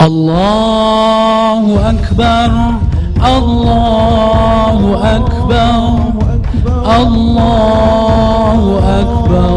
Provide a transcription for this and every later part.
Allahu Akbar, Allahu Akbar, Allahu Akbar.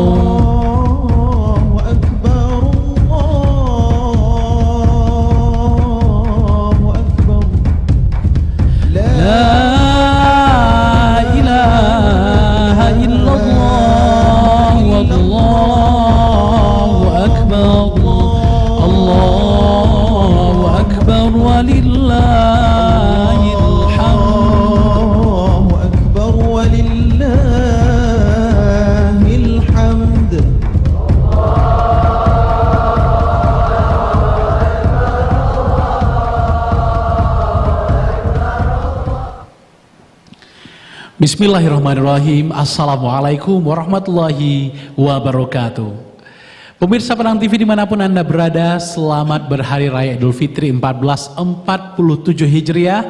Bismillahirrahmanirrahim. Assalamualaikum warahmatullahi wabarakatuh. Pemirsa Padang TV dimanapun Anda berada, selamat berhari raya Idul Fitri 1447 Hijriah.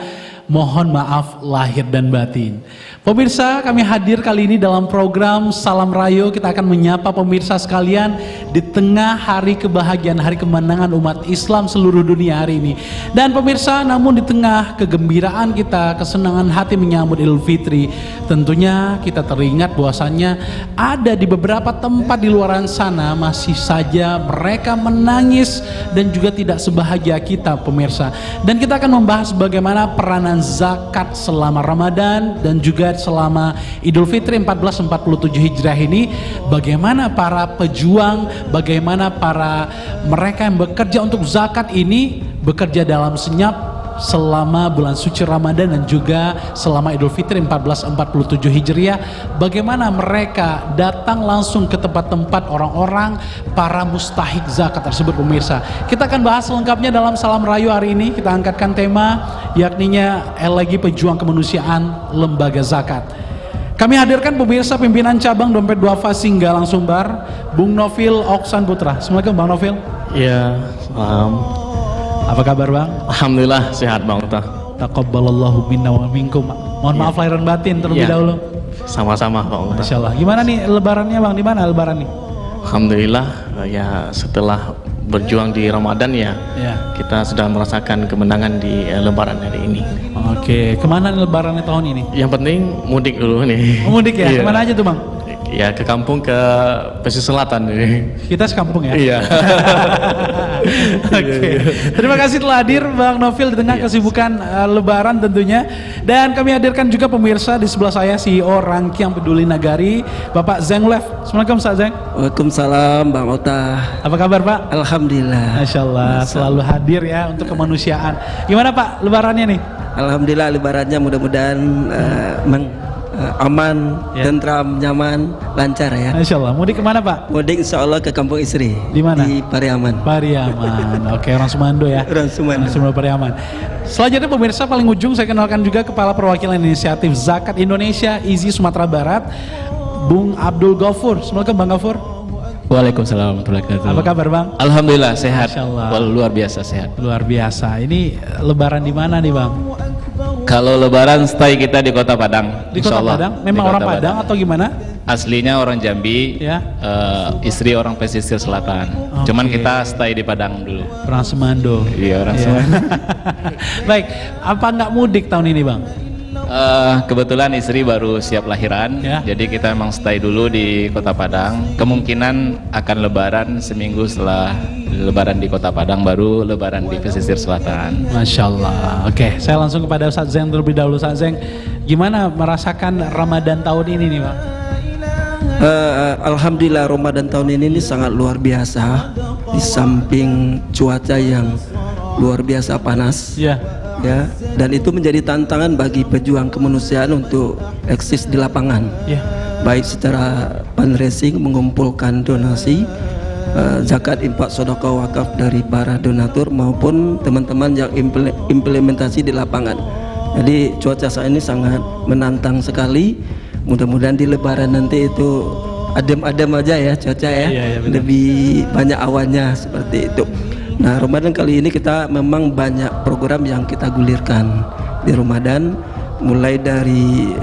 Mohon maaf lahir dan batin. Pemirsa, kami hadir kali ini dalam program Salam Rayo. Kita akan menyapa pemirsa sekalian di tengah hari kebahagiaan, hari kemenangan umat Islam seluruh dunia hari ini. Dan pemirsa, namun di tengah kegembiraan kita, kesenangan hati menyambut Idul Fitri, tentunya kita teringat bahwasannya ada di beberapa tempat di luar sana masih saja mereka menangis dan juga tidak sebahagia kita, pemirsa. Dan kita akan membahas bagaimana peranan zakat selama Ramadan dan juga selama Idul Fitri 1447 Hijriah ini, bagaimana para pejuang, bagaimana para mereka yang bekerja untuk zakat ini bekerja dalam senyap selama bulan suci Ramadan dan juga selama Idul Fitri 1447 Hijriah, bagaimana mereka datang langsung ke tempat-tempat orang-orang para mustahik zakat tersebut, pemirsa. Kita akan bahas lengkapnya dalam Salam Rayo hari ini. Kita angkatkan tema yakninya Elegi Pejuang Kemanusiaan Lembaga Zakat. Kami hadirkan pemirsa pimpinan cabang Dompet Duafa Singgalang Sumbar, Bung Novil Oksan Putra. Assalamualaikum Bang Novil. Iya, salam. Apa kabar Bang? Alhamdulillah sehat Bang Uta. Taqabbalallahu minna wa minkum. Mohon maaf lahir dan batin terlebih dahulu. Sama-sama Bang Uta. Masya Allah. Gimana nih lebarannya Bang? Di mana lebaran nih? Alhamdulillah ya, setelah berjuang di Ramadan ya, kita sudah merasakan kemenangan di lebaran hari ini. Oke, kemana nih lebarannya tahun ini? Yang penting mudik dulu nih. Oh, mudik ya? Kemana aja tuh Bang? Ya ke kampung, ke pesisir selatan ini. Kita sekampung ya? Iya. Oke. Terima kasih telah hadir Bang Novil di tengah kesibukan lebaran tentunya. Dan kami hadirkan juga pemirsa di sebelah saya CEO Rangkiang Peduli Nagari, Bapak Zeng Lev. Assalamualaikum Ustaz Zeng. Waalaikumsalam Bang Ota. Apa kabar Pak? Alhamdulillah. Masya Allah, selalu hadir ya untuk kemanusiaan. Gimana Pak lebarannya nih? Alhamdulillah lebarannya mudah-mudahan aman, tentram, nyaman, lancar ya. Masya Allah. Mudik kemana Pak? Mudik insya Allah ke kampung istri. Di mana? Di Pariaman. Pariaman. Oke, orang Sumando ya. Orang Sumando. Pariaman. Selanjutnya pemirsa, paling ujung saya kenalkan juga Kepala Perwakilan Inisiatif Zakat Indonesia IZI Sumatera Barat, Bung Abdul Ghafur. Assalamualaikum Bang Ghafur. Waalaikumsalam warahmatullahi wabarakatuh. Apa kabar Bang? Alhamdulillah sehat. Masya Allah. Luar biasa sehat. Luar biasa. Ini lebaran di mana nih Bang? Kalau lebaran stay kita di Kota Padang. Di Kota Padang? Memang orang Padang atau gimana? Aslinya orang Jambi, istri orang pesisir selatan. Cuman kita stay di Padang dulu. Orang Semando. Iya, orang Semando. Baik, apa nggak mudik tahun ini Bang? Kebetulan istri baru siap lahiran, jadi kita emang stay dulu di Kota Padang. Kemungkinan akan lebaran seminggu setelah lebaran di Kota Padang, baru lebaran di pesisir selatan. Masya Allah. Oke, saya langsung kepada Ustaz Zeng terlebih dahulu. Ustaz Zeng, gimana merasakan Ramadan tahun ini nih Pak? Alhamdulillah Ramadan tahun ini sangat luar biasa. Di samping cuaca yang luar biasa panas, ya, dan itu menjadi tantangan bagi pejuang kemanusiaan untuk eksis di lapangan, baik secara fundraising, mengumpulkan donasi, zakat, infak, sedekah, wakaf dari para donatur maupun teman-teman yang implementasi di lapangan. Jadi cuaca saat ini sangat menantang sekali. Mudah-mudahan di lebaran nanti itu adem-adem aja ya cuaca ya, lebih banyak awannya seperti itu. Nah, Ramadan kali ini kita memang banyak program yang kita gulirkan di Ramadan, mulai dari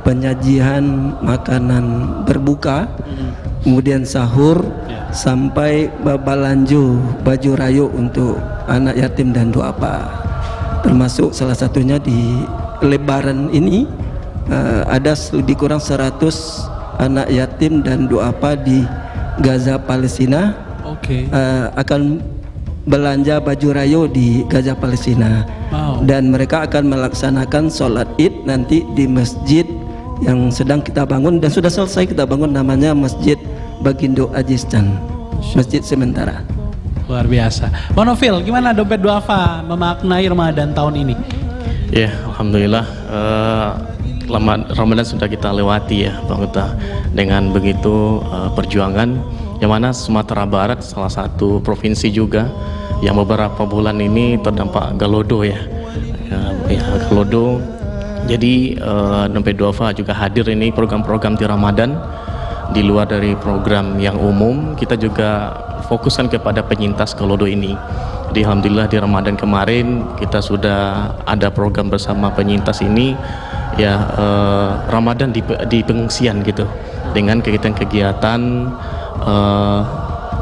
penyajian makanan berbuka kemudian sahur, sampai babalanju baju rayu untuk anak yatim dan duafa. Termasuk salah satunya di Lebaran ini ada lebih kurang 100 anak yatim dan duafa di Gaza Palestina akan belanja baju rayu di Gaza Palestina. Dan mereka akan melaksanakan sholat id nanti di masjid yang sedang kita bangun dan sudah selesai kita bangun, namanya Masjid Bagindo Ajistan, masjid sementara. Luar biasa. Bang Nofil, gimana dompet duafa memaknai Ramadan tahun ini? Ya, alhamdulillah Ramadan sudah kita lewati ya Bang Uta, dengan begitu perjuangan, yang mana Sumatera Barat salah satu provinsi juga yang beberapa bulan ini terdampak Galodo ya Galodo. Jadi dompet duafa juga hadir ini program-program di Ramadan. Di luar dari program yang umum, kita juga fokuskan kepada penyintas Galodo ini. Jadi alhamdulillah di Ramadan kemarin kita sudah ada program bersama penyintas ini ya, Ramadan di pengungsian gitu, dengan kegiatan-kegiatan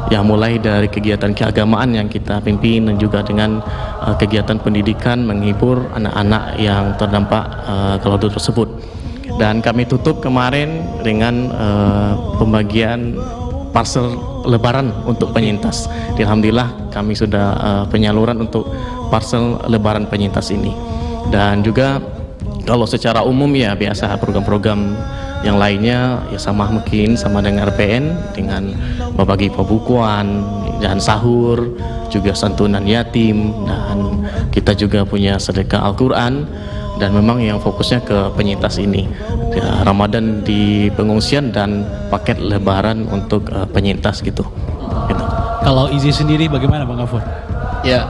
ya mulai dari kegiatan keagamaan yang kita pimpin dan juga dengan kegiatan pendidikan menghibur anak-anak yang terdampak Galodo tersebut. Dan kami tutup kemarin dengan pembagian parcel lebaran untuk penyintas. Alhamdulillah kami sudah penyaluran untuk parcel lebaran penyintas ini. Dan juga kalau secara umum ya biasa program-program yang lainnya ya sama mungkin sama dengan RPN, dengan berbagi pembukuan dan sahur, juga santunan yatim, dan kita juga punya sedekah Al-Quran. Dan memang yang fokusnya ke penyintas ini ya, Ramadan di pengungsian dan paket lebaran untuk penyintas gitu. Kalau IZI sendiri bagaimana Bang Gafur? Ya,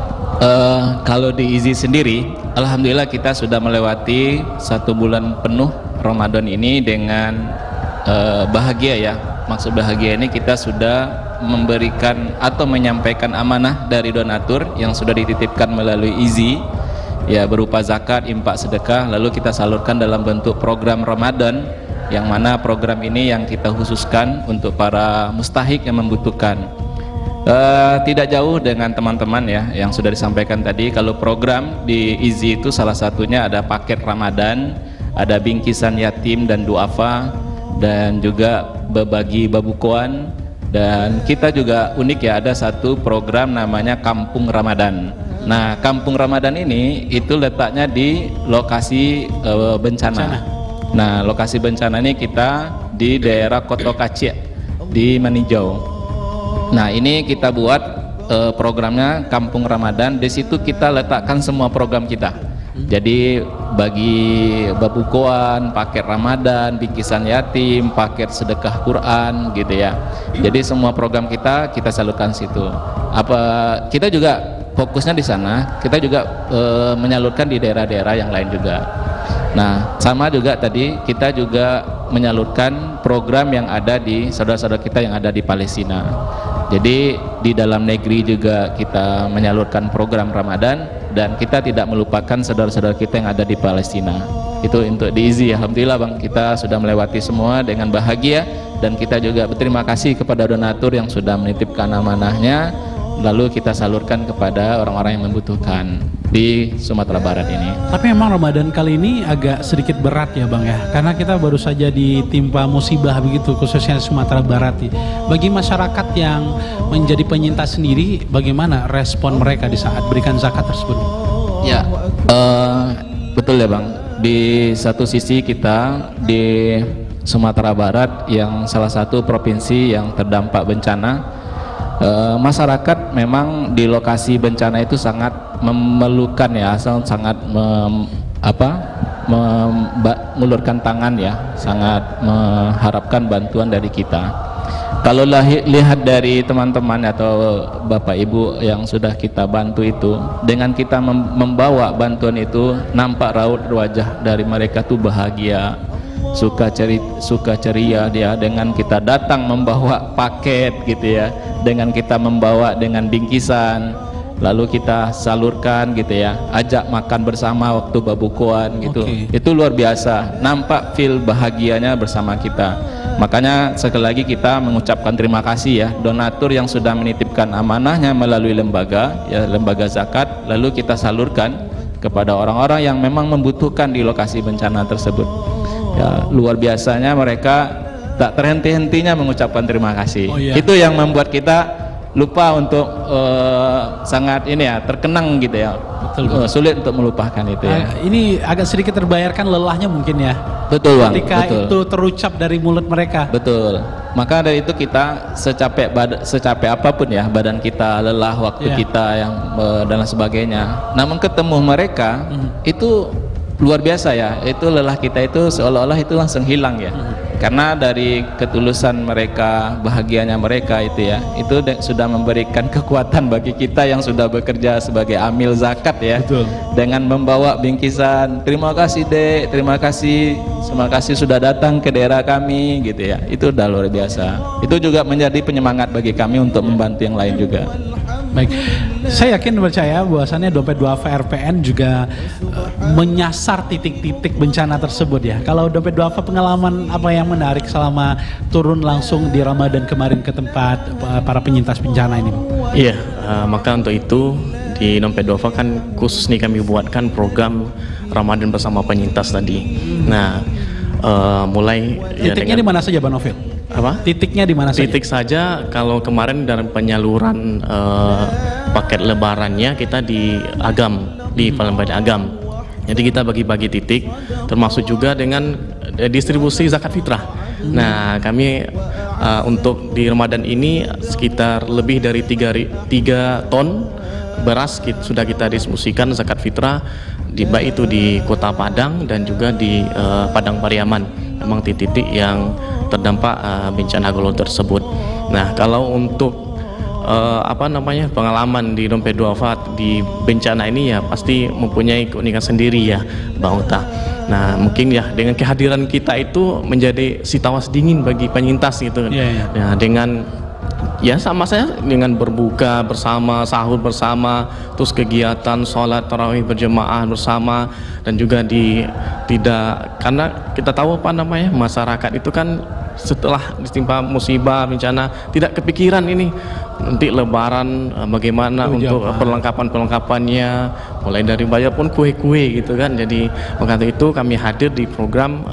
kalau di IZI sendiri alhamdulillah kita sudah melewati 1 bulan penuh Ramadan ini dengan bahagia ya. Maksud bahagia ini kita sudah memberikan atau menyampaikan amanah dari donatur yang sudah dititipkan melalui IZI ya, berupa zakat, infak, sedekah, lalu kita salurkan dalam bentuk program Ramadan, yang mana program ini yang kita khususkan untuk para mustahik yang membutuhkan. Tidak jauh dengan teman-teman ya yang sudah disampaikan tadi. Kalau program di IZI itu salah satunya ada paket Ramadan, ada bingkisan yatim dan duafa, dan juga berbagi babukuan. Dan kita juga unik ya, ada satu program namanya Kampung Ramadan. Nah, Kampung Ramadan ini itu letaknya di lokasi bencana. Nah, lokasi bencana ini kita di daerah Koto Kacik di Maninjau. Nah, ini kita buat programnya Kampung Ramadan. Di situ kita letakkan semua program kita. Jadi bagi babukuan, paket Ramadan, bingkisan yatim, paket sedekah Quran gitu ya. Jadi semua program kita salurkan situ. Kita juga fokusnya di sana, kita juga menyalurkan di daerah-daerah yang lain juga. Nah, sama juga tadi kita juga menyalurkan program yang ada di saudara-saudara kita yang ada di Palestina. Jadi di dalam negeri juga kita menyalurkan program Ramadan, dan kita tidak melupakan saudara-saudara kita yang ada di Palestina. Itu untuk di IZI. Alhamdulillah Bang, kita sudah melewati semua dengan bahagia, dan kita juga berterima kasih kepada donatur yang sudah menitipkan amanahnya, lalu kita salurkan kepada orang-orang yang membutuhkan di Sumatera Barat ini. Tapi memang Ramadan kali ini agak sedikit berat ya Bang ya, karena kita baru saja ditimpa musibah begitu, khususnya Sumatera Barat. Bagi masyarakat yang menjadi penyintas sendiri, bagaimana respon mereka di saat berikan zakat tersebut? Ya, betul ya Bang. Di satu sisi kita di Sumatera Barat yang salah satu provinsi yang terdampak bencana, masyarakat memang di lokasi bencana itu sangat memerlukan ya, sangat mengulurkan tangan ya, sangat mengharapkan bantuan dari kita. Kalau lihat dari teman-teman atau bapak ibu yang sudah kita bantu itu, dengan kita membawa bantuan itu, nampak raut wajah dari mereka tuh bahagia, suka ceria dia, dengan kita datang membawa paket gitu ya, dengan kita membawa dengan bingkisan, lalu kita salurkan gitu ya, ajak makan bersama waktu babukuan gitu. Itu luar biasa, nampak feel bahagianya bersama kita. Makanya sekali lagi kita mengucapkan terima kasih ya donatur yang sudah menitipkan amanahnya melalui lembaga ya, lembaga zakat, lalu kita salurkan kepada orang-orang yang memang membutuhkan di lokasi bencana tersebut. Ya, luar biasanya mereka tak terhenti-hentinya mengucapkan terima kasih. Itu yang membuat kita lupa untuk sangat ini ya, terkenang gitu ya. Betul. Sulit untuk melupakan itu ya. Ini agak sedikit terbayarkan lelahnya mungkin ya. Betul Bang. Ketika itu terucap dari mulut mereka. Betul. Maka dari itu kita secapek apapun ya badan kita, lelah waktu kita yang dan lain sebagainya. Namun ketemu mereka itu luar biasa ya. Itu lelah kita itu seolah-olah itu langsung hilang ya. Karena dari ketulusan mereka, bahagianya mereka itu ya, itu sudah memberikan kekuatan bagi kita yang sudah bekerja sebagai amil zakat ya. Betul. Dengan membawa bingkisan, terima kasih Dek, terima kasih sudah datang ke daerah kami gitu ya. Itu udah luar biasa. Itu juga menjadi penyemangat bagi kami untuk membantu yang lain juga. Baik, saya yakin percaya bahwasannya Dompet Duafa RPN juga menyasar titik-titik bencana tersebut ya. Kalau Dompet Duafa pengalaman apa yang menarik selama turun langsung di Ramadan kemarin ke tempat para penyintas bencana ini? Iya, maka untuk itu di Dompet Duafa kan khusus nih kami buatkan program Ramadan bersama penyintas tadi. Nah, mulai titiknya di mana saja Bang Novel? Apa? Titiknya di mana saja? Titik saja kalau kemarin dalam penyaluran paket lebarannya kita di Agam, di Palembang Agam. Jadi kita bagi-bagi titik, termasuk juga dengan distribusi zakat fitrah. Nah, kami untuk di Ramadan ini sekitar lebih dari 3 ton beras sudah kita distribusikan zakat fitrah, baik itu di Kota Padang dan juga di Padang Pariaman. Memang titik-titik yang terdampak bencana geologi tersebut. Nah, kalau untuk pengalaman di Dompet Duafa di bencana ini ya pasti mempunyai keunikan sendiri ya, Bang Uta. Nah, mungkin ya dengan kehadiran kita itu menjadi si tawas dingin bagi penyintas gitu. Nah, dengan ya sama saya dengan berbuka bersama, sahur bersama, terus kegiatan sholat tarawih berjemaah bersama, dan juga karena kita tahu masyarakat itu kan setelah ditimpa musibah bencana tidak kepikiran ini nanti lebaran bagaimana untuk perlengkapan-perlengkapannya, mulai dari bayar pun kue-kue gitu kan. Jadi maka itu kami hadir di program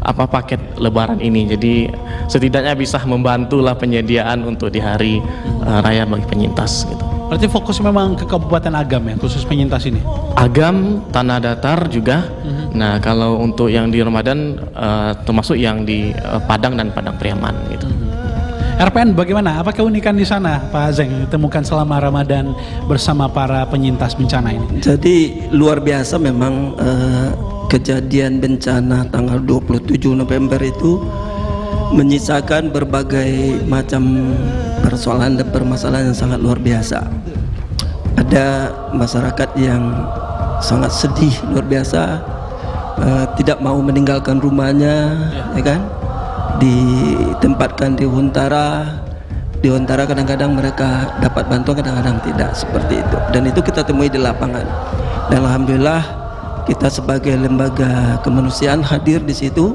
paket lebaran ini. Jadi setidaknya bisa membantulah penyediaan untuk di hari raya bagi penyintas gitu. Berarti fokus memang ke Kabupaten Agam ya, khusus penyintas ini? Agam, Tanah Datar juga. Nah, kalau untuk yang di Ramadan termasuk yang di Padang dan Padang Pariaman gitu. RPN bagaimana? Apa keunikan di sana Pak Zeng ditemukan selama Ramadan bersama para penyintas bencana ini? Jadi luar biasa memang kejadian bencana tanggal 27 November itu menyisakan berbagai macam persoalan dan permasalahan yang sangat luar biasa. Ada masyarakat yang sangat sedih luar biasa, tidak mau meninggalkan rumahnya, ya kan? Ditempatkan di Huntara. Di Huntara kadang-kadang mereka dapat bantuan, kadang-kadang tidak, seperti itu. Dan itu kita temui di lapangan. Dan alhamdulillah kita sebagai lembaga kemanusiaan hadir di situ,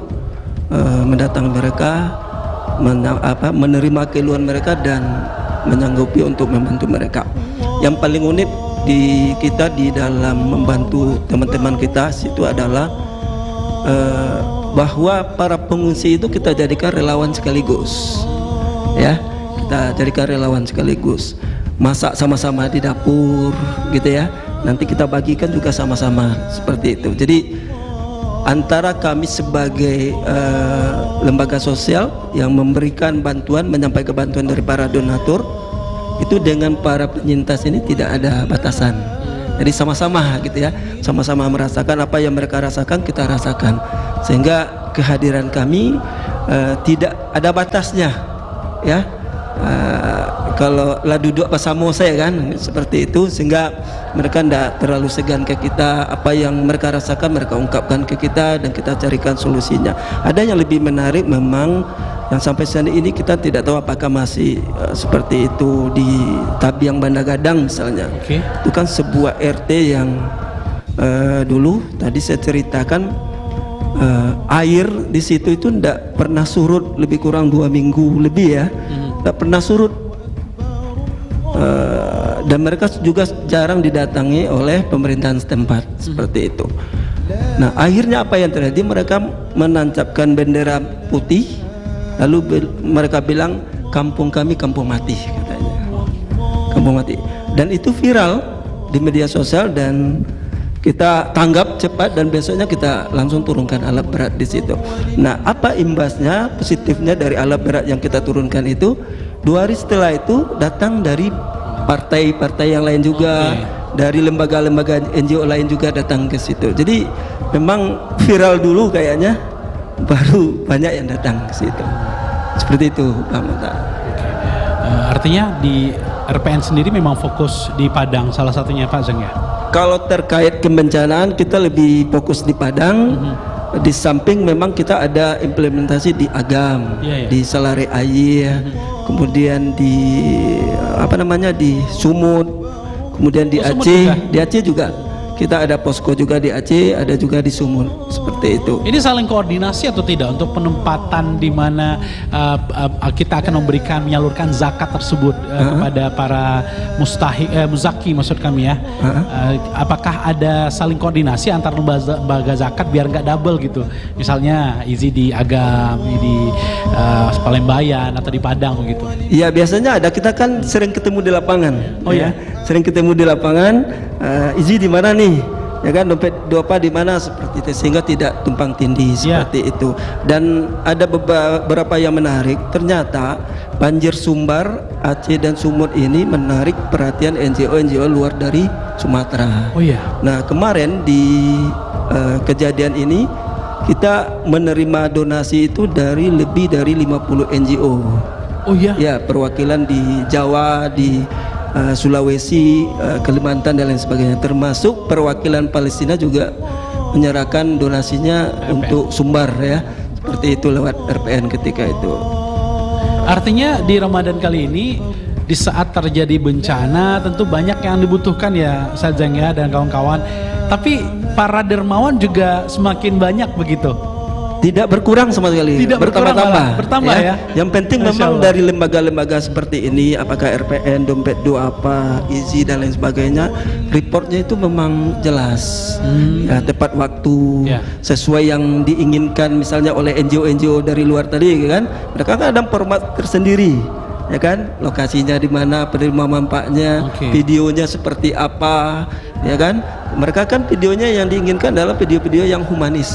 mendatangi mereka, menerima keluhan mereka dan menyanggupi untuk membantu mereka. Yang paling unik di kita di dalam membantu teman-teman kita situ adalah bahwa para pengungsi itu kita jadikan relawan sekaligus, ya, kita jadikan relawan sekaligus, masak sama-sama di dapur gitu ya, nanti kita bagikan juga sama-sama seperti itu. Jadi antara kami sebagai lembaga sosial yang memberikan bantuan, menyampaikan bantuan dari para donatur itu dengan para penyintas ini tidak ada batasan. Jadi sama-sama gitu ya, sama-sama merasakan apa yang mereka rasakan, kita rasakan, sehingga kehadiran kami tidak ada batasnya ya. Kalau lah duduk bersama saya kan seperti itu, sehingga mereka tidak terlalu segan ke kita. Apa yang mereka rasakan mereka ungkapkan ke kita dan kita carikan solusinya. Ada yang lebih menarik memang yang sampai saat ini kita tidak tahu apakah masih seperti itu di Tabiang Banda Gadang misalnya. Itu kan sebuah RT yang dulu tadi saya ceritakan air di situ itu tidak pernah surut, lebih kurang 2 minggu lebih ya, tidak pernah surut. Dan mereka juga jarang didatangi oleh pemerintahan setempat seperti itu. Nah akhirnya apa yang terjadi, mereka menancapkan bendera putih, lalu mereka bilang kampung kami kampung mati katanya, kampung mati. Dan itu viral di media sosial dan kita tanggap cepat dan besoknya kita langsung turunkan alat berat di situ. Nah apa imbasnya, positifnya dari alat berat yang kita turunkan itu, 2 hari setelah itu datang dari partai-partai yang lain juga, dari lembaga-lembaga NGO lain juga datang ke situ. Jadi memang viral dulu kayaknya, baru banyak yang datang ke situ. Seperti itu, Pak Mata. Artinya di RPN sendiri memang fokus di Padang salah satunya Pak Zeng ya? Kalau terkait kebencanaan kita lebih fokus di Padang. Di samping memang kita ada implementasi di Agam, di Salare Air, kemudian di di Sumut, kemudian di Aceh, di Aceh juga kita ada posko juga di Aceh, ada juga di Sumut, seperti itu. Ini saling koordinasi atau tidak untuk penempatan di mana kita akan menyalurkan zakat tersebut kepada para muzaki maksud kami ya. Apakah ada saling koordinasi antar lembaga zakat biar nggak double gitu? Misalnya Izi di Agam, di Palembayan atau di Padang begitu. Iya biasanya ada, kita kan sering ketemu di lapangan. Oh ya? Sering ketemu di lapangan. Izi di mana nih? Ya kan, dompet duafa di mana, seperti itu, sehingga tidak tumpang tindih seperti itu. Dan ada beberapa yang menarik, ternyata banjir Sumbar, Aceh dan Sumut ini menarik perhatian NGO luar dari Sumatera. Oh iya. Nah kemarin di kejadian ini kita menerima donasi itu dari lebih dari 50 NGO. Oh iya. Ya, perwakilan di Jawa, di Sulawesi, Kalimantan dan lain sebagainya, termasuk perwakilan Palestina juga menyerahkan donasinya untuk Sumbar ya, seperti itu lewat RPN ketika itu. Artinya di Ramadan kali ini, di saat terjadi bencana tentu banyak yang dibutuhkan ya Sajeng ya dan kawan-kawan, tapi para dermawan juga semakin banyak begitu. Tidak berkurang sama sekali, bertambah ya. Yang penting memang dari lembaga-lembaga seperti ini, apakah RPN, dompet duafa, Izi dan lain sebagainya, reportnya itu memang jelas, ya, tepat waktu, sesuai yang diinginkan misalnya oleh NGO dari luar tadi kan, mereka kan ada format tersendiri. Ya kan, lokasinya di mana, penerima manfaatnya, videonya seperti apa, ya kan. Mereka kan videonya yang diinginkan adalah video-video yang humanis.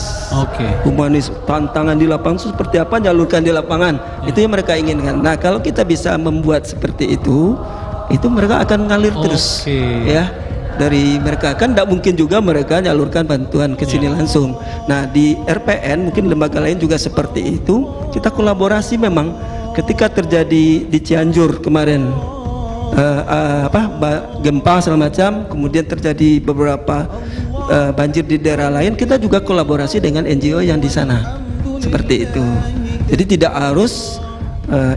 Humanis, tantangan di lapangan seperti apa, nyalurkan di lapangan. Itu yang mereka inginkan. Nah, kalau kita bisa membuat seperti itu mereka akan ngalir terus, ya. Dari mereka kan tidak mungkin juga mereka nyalurkan bantuan ke sini langsung. Nah, di RPN mungkin lembaga lain juga seperti itu. Kita kolaborasi memang. Ketika terjadi di Cianjur kemarin gempa segala macam, kemudian terjadi beberapa banjir di daerah lain, kita juga kolaborasi dengan NGO yang di sana, seperti itu. Jadi tidak harus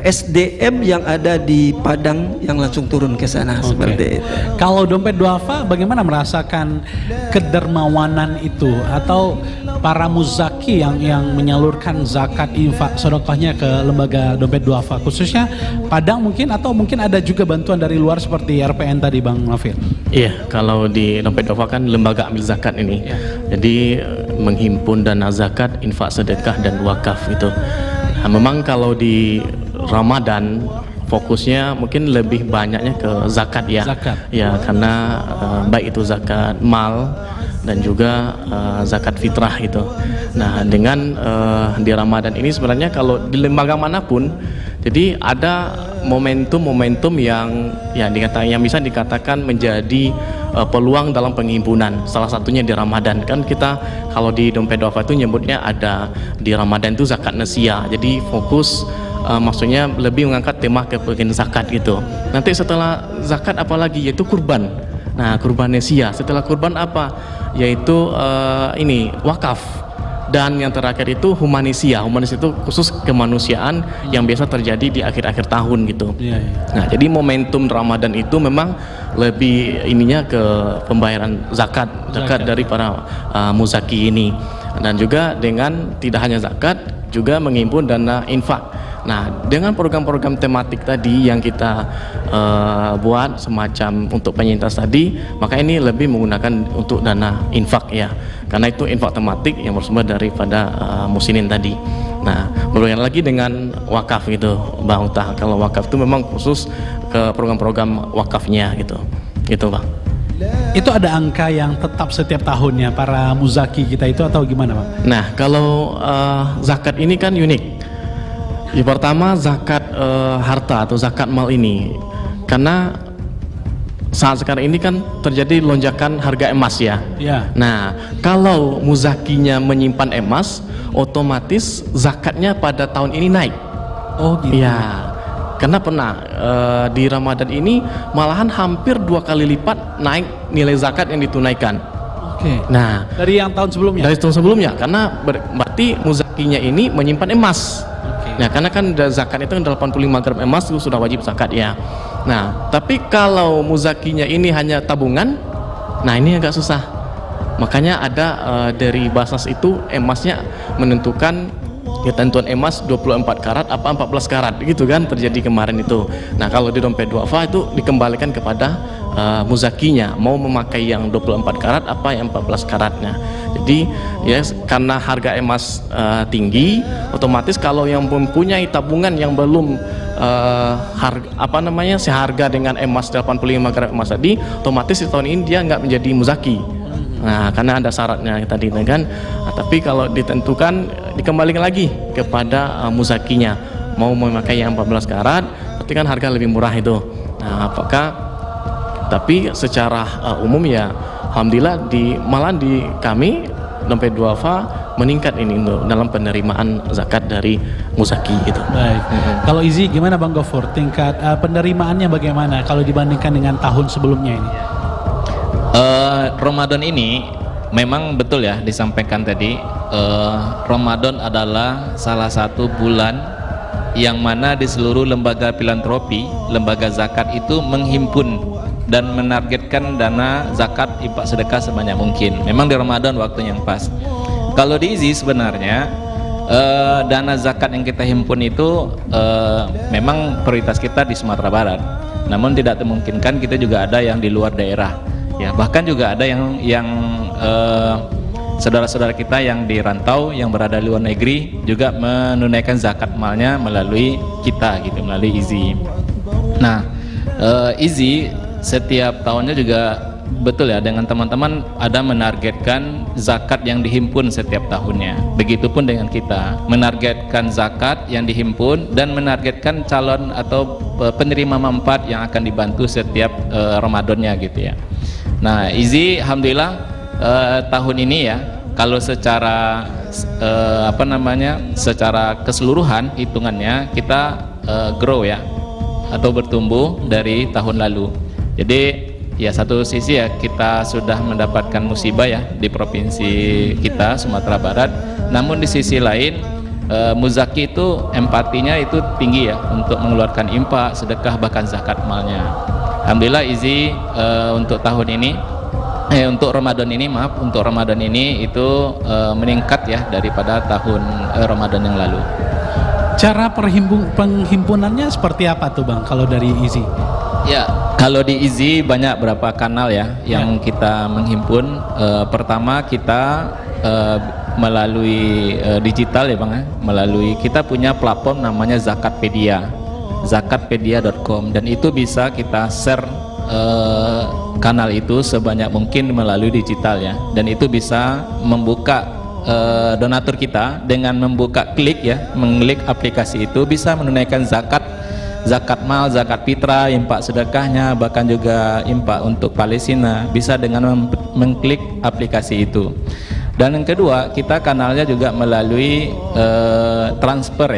SDM yang ada di Padang yang langsung turun ke sana, seperti itu. Kalau dompet duafa bagaimana merasakan kedermawanan itu, atau para muzaki yang menyalurkan zakat infak sedekahnya ke lembaga dompet duafa khususnya Padang mungkin, atau mungkin ada juga bantuan dari luar seperti RPN tadi Bang Nafir? Iya, kalau di dompet duafa kan lembaga ambil zakat ini, jadi menghimpun dana zakat, infak, sedekah dan wakaf itu. Nah, memang kalau di Ramadan fokusnya mungkin lebih banyaknya ke zakat ya. Ya, karena baik itu zakat mal dan juga zakat fitrah itu. Nah, dengan di Ramadan ini sebenarnya kalau di lembaga manapun, jadi ada momentum-momentum yang bisa dikatakan menjadi peluang dalam penghimpunan. Salah satunya di Ramadan kan, kita kalau di dompet duafa itu nyebutnya ada di Ramadan itu zakat nesia. Jadi fokus maksudnya lebih mengangkat tema kebagian zakat gitu. Nanti setelah zakat apalagi, yaitu kurban. Nah, kurban nesia. Setelah kurban apa? Yaitu wakaf. dan yang terakhir itu humanisia. Humanis itu khusus kemanusiaan yang biasa terjadi di akhir-akhir tahun gitu. Nah, jadi momentum Ramadan itu memang lebih ininya ke pembayaran zakat dari para muzaki ini, dan juga dengan tidak hanya zakat, juga menghimpun dana infak. Nah, dengan program-program tematik tadi yang kita buat semacam untuk penyintas tadi, maka ini lebih menggunakan untuk dana infak ya, karena itu infak tematik yang bersumber daripada musinin tadi. Nah, berbeda lagi dengan wakaf gitu, Bang Uta. Kalau wakaf itu memang khusus ke program-program wakafnya gitu, Bang. Itu ada angka yang tetap setiap tahunnya para muzaki kita itu atau gimana, Bang? Nah, kalau zakat ini kan unik. Yang pertama zakat harta atau zakat mal ini, karena saat sekarang ini kan terjadi lonjakan harga emas ya. Nah, kalau muzakinya menyimpan emas, otomatis zakatnya pada tahun ini naik. Oh gitu. Ya, karena pernah di Ramadan ini malahan hampir 2 kali lipat naik nilai zakat yang ditunaikan. Oke. Nah, dari yang tahun sebelumnya. Dari tahun sebelumnya, karena berarti muzakinya ini menyimpan emas. Nah, karena kan zakat itu 85 gram emas itu sudah wajib zakat ya. Nah, tapi kalau muzakinya ini hanya tabungan, nah ini agak susah. Makanya ada dari Basnas itu emasnya menentukan ketentuan emas 24 karat apa 14 karat gitu kan, terjadi kemarin itu. Nah, kalau di dompet duafa itu dikembalikan kepada muzakinya, mau memakai yang 24 karat apa yang 14 karatnya. Jadi ya, karena harga emas tinggi, otomatis kalau yang mempunyai tabungan yang belum seharga dengan emas 85 gram emas tadi, otomatis di tahun ini dia nggak menjadi muzaki. Nah, karena ada syaratnya tadi kan. Nah, tapi kalau ditentukan dikembalikan lagi kepada muzakinya, mau memakai yang 14 karat, berarti kan harga lebih murah itu. Nah, tapi secara umum ya, alhamdulillah malah di kami dompet duafa meningkat ini dalam penerimaan zakat dari muzaki itu. Baik. Kalau Izi gimana Bang Gofur? Tingkat penerimaannya bagaimana kalau dibandingkan dengan tahun sebelumnya ini? Ramadan ini memang betul ya disampaikan tadi, Ramadan adalah salah satu bulan yang mana di seluruh lembaga filantropi, lembaga zakat itu menghimpun dan menargetkan dana zakat infak sedekah sebanyak mungkin. Memang di Ramadan waktu yang pas. Kalau di IZI sebenarnya dana zakat yang kita himpun itu memang prioritas kita di Sumatera Barat. Namun tidak memungkinkan kita juga ada yang di luar daerah. Ya, bahkan juga ada yang saudara-saudara kita yang di rantau, yang berada di luar negeri juga menunaikan zakat malnya melalui kita gitu, melalui IZI. Nah, IZI setiap tahunnya juga betul ya, dengan teman-teman ada menargetkan zakat yang dihimpun setiap tahunnya. Begitupun dengan kita menargetkan zakat yang dihimpun dan menargetkan calon atau penerima manfaat yang akan dibantu setiap Ramadannya gitu ya. Nah, IZI alhamdulillah tahun ini ya, kalau secara secara keseluruhan hitungannya kita grow ya, atau bertumbuh dari tahun lalu. Jadi ya, satu sisi ya kita sudah mendapatkan musibah ya di provinsi kita Sumatera Barat, namun di sisi lain muzaki itu empatinya itu tinggi ya untuk mengeluarkan infak, sedekah, bahkan zakat malnya. Alhamdulillah IZI untuk tahun ini untuk Ramadan ini itu meningkat ya daripada tahun Ramadan yang lalu. Cara penghimpunannya seperti apa tuh Bang kalau dari IZI? Ya, kalau di IZI banyak berapa kanal ya yang kita menghimpun. Pertama kita melalui digital ya Bang ya, melalui kita punya platform namanya Zakatpedia, zakatpedia.com, dan itu bisa kita share kanal itu sebanyak mungkin melalui digital ya, dan itu bisa membuka donatur kita dengan membuka mengklik aplikasi itu bisa menunaikan zakat mal, zakat fitrah, infak sedekahnya, bahkan juga infak untuk Palestina bisa dengan mengklik aplikasi itu. Dan yang kedua, kita kanalnya juga melalui transfer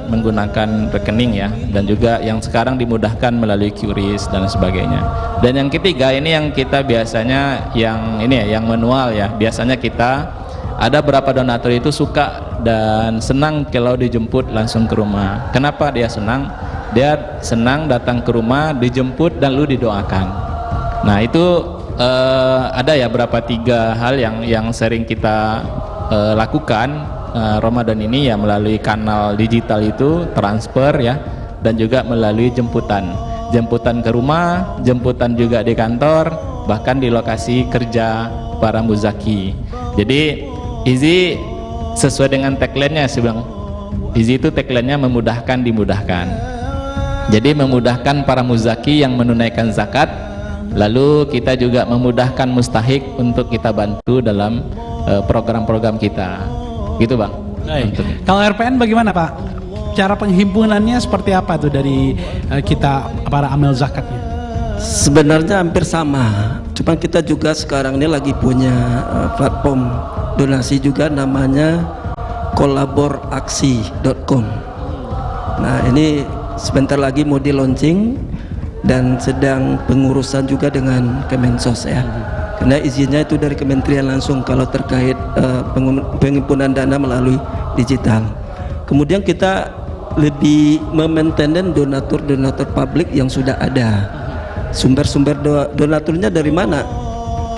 menggunakan rekening ya, dan juga yang sekarang dimudahkan melalui QRIS dan sebagainya. Dan yang ketiga ini yang kita biasanya yang manual ya, biasanya kita ada beberapa donatur itu suka dan senang kalau dijemput langsung ke rumah. Kenapa dia senang? Dia senang datang ke rumah, dijemput dan lu didoakan. Nah itu ada ya berapa 3 hal yang sering kita lakukan Ramadan ini ya, melalui kanal digital itu transfer ya, dan juga melalui jemputan ke rumah, jemputan juga di kantor, bahkan di lokasi kerja para muzaki. Jadi Izi sesuai dengan tagline-nya sih Bang. Izi itu tagline-nya memudahkan dimudahkan. Jadi memudahkan para muzaki yang menunaikan zakat, lalu kita juga memudahkan mustahik untuk kita bantu dalam program-program kita. Gitu Bang. Baik. Kalau RPN bagaimana Pak? Cara penghimpunannya seperti apa tuh dari kita para amil zakatnya? Sebenarnya hampir sama, cuma kita juga sekarang ini lagi punya platform donasi juga, namanya kolaboraksi.com. Nah ini sebentar lagi mau di launching dan sedang pengurusan juga dengan Kemensos ya, karena izinnya itu dari kementerian langsung kalau terkait penghimpunan dana melalui digital. Kemudian kita lebih memaintain donatur publik yang sudah ada. Sumber-sumber donaturnya dari mana?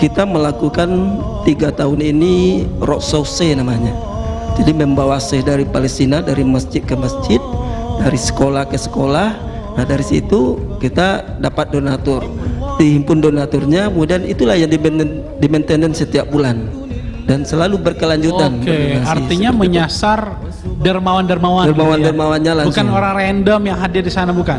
Kita melakukan 3 tahun ini Roksose namanya. Jadi membawa dari Palestina, dari masjid ke masjid, dari sekolah ke sekolah. Nah dari situ kita dapat donatur, dihimpun donaturnya, kemudian itulah yang di maintenance setiap bulan dan selalu berkelanjutan. Oke, artinya menyasar dermawan-dermawannya langsung. Bukan orang random yang hadir di sana, bukan?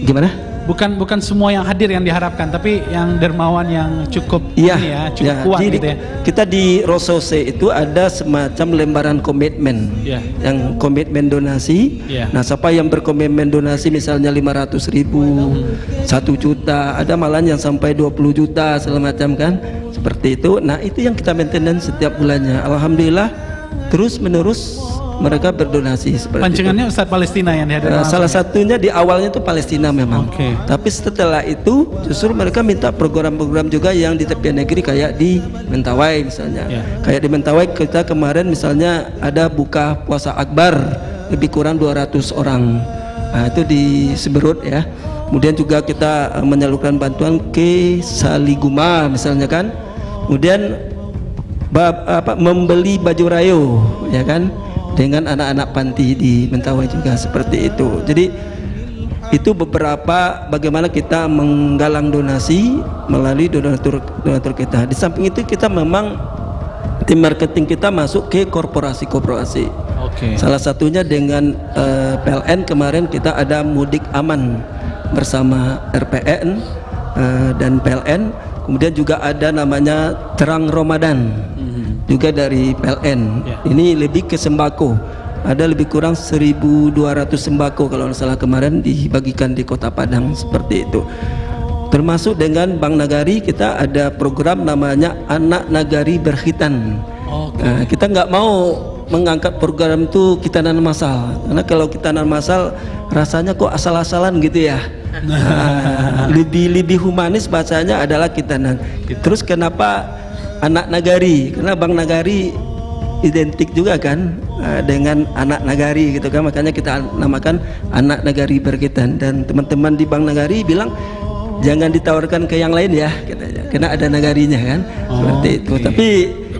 Gimana? Bukan semua yang hadir yang diharapkan, tapi yang dermawan yang cukup cukup kuat jadi, gitu ya. Kita di Rosose itu ada semacam lembaran komitmen, yang komitmen donasi. Nah, siapa yang berkomitmen donasi misalnya 500.000, 1 juta, ada malah yang sampai 20 juta segala macam kan, seperti itu. Nah, itu yang kita maintenance setiap bulannya. Alhamdulillah terus menerus mereka berdonasi seperti pancingannya itu. Ustadz Palestina yang dihadirkan. Salah satunya di awalnya itu Palestina memang. Tapi setelah itu justru mereka minta program-program juga yang di tepian negeri, kayak di Mentawai misalnya. Kayak di Mentawai kita kemarin misalnya ada buka puasa akbar lebih kurang 200 orang. Nah, itu di Seberut ya. Kemudian juga kita menyalurkan bantuan ke Saliguma misalnya kan. Kemudian membeli baju rayo ya kan, dengan anak-anak panti di Mentawai juga seperti itu. Jadi itu beberapa bagaimana kita menggalang donasi melalui donatur kita. Di samping itu kita memang tim marketing kita masuk ke korporasi. Salah satunya dengan PLN, kemarin kita ada mudik aman bersama RPN dan PLN. Kemudian juga ada namanya Terang Ramadan juga dari PLN. Ini lebih ke sembako. Ada lebih kurang 1.200 sembako kalau tidak salah kemarin dibagikan di Kota Padang seperti itu. Termasuk dengan Bank Nagari kita ada program namanya Anak Nagari Berkhitan. Nah, kita nggak mau mengangkat program itu khitanan massal, karena kalau khitanan massal rasanya kok asal-asalan gitu ya. Lebih humanis bahasanya adalah khitanan. Terus kenapa anak nagari? Karena Bang Nagari identik juga kan dengan anak nagari gitu kan, makanya kita namakan Anak Nagari Berkhitan. Dan teman-teman di Bang Nagari bilang jangan ditawarkan ke yang lain ya katanya, karena ada nagarinya kan. Seperti itu. Tapi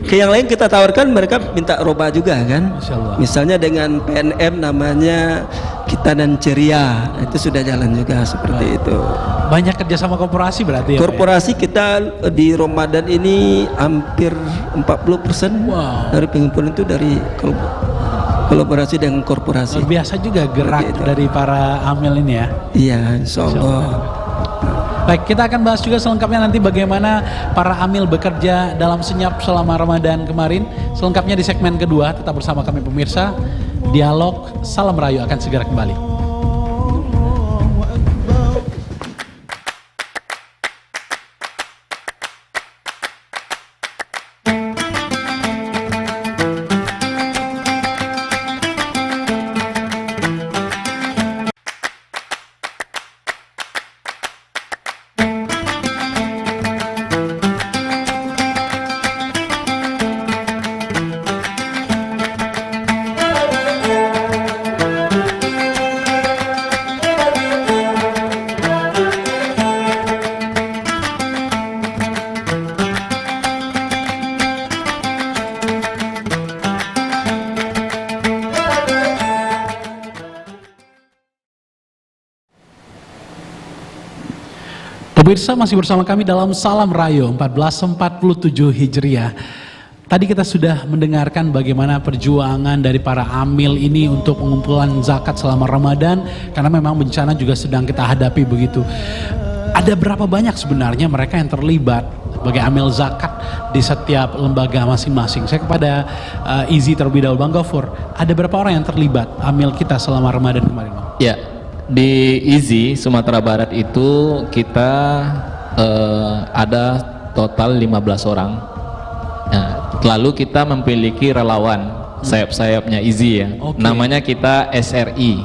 ke yang lain kita tawarkan, mereka minta roba juga kan. Misalnya dengan PNM namanya Khitanan Ceria, itu sudah jalan juga seperti itu. Banyak kerjasama korporasi berarti ya? Korporasi kita di Ramadan ini hampir 40% dari penghimpunan itu dari kolaborasi dengan korporasi. Biasa juga gerak dari para amil ini ya? Iya, insya Allah. Baik, kita akan bahas juga selengkapnya nanti bagaimana para amil bekerja dalam senyap selama Ramadan kemarin. Selengkapnya di segmen kedua, tetap bersama kami pemirsa. Dialog Salam Rayu akan segera kembali. Pemirsa masih bersama kami dalam Salam Rayo 1447 Hijriah. Tadi kita sudah mendengarkan bagaimana perjuangan dari para amil ini untuk pengumpulan zakat selama Ramadan, karena memang bencana juga sedang kita hadapi begitu. Ada berapa banyak sebenarnya mereka yang terlibat sebagai amil zakat di setiap lembaga masing-masing? Saya kepada Izi terlebih dahulu, Bang Gofur, ada berapa orang yang terlibat amil kita selama Ramadan kemarin, Bang? Ya, di Izi Sumatera Barat itu kita ada total 15 orang. Nah, lalu kita memiliki relawan sayap-sayapnya Izi ya. Namanya kita SRI,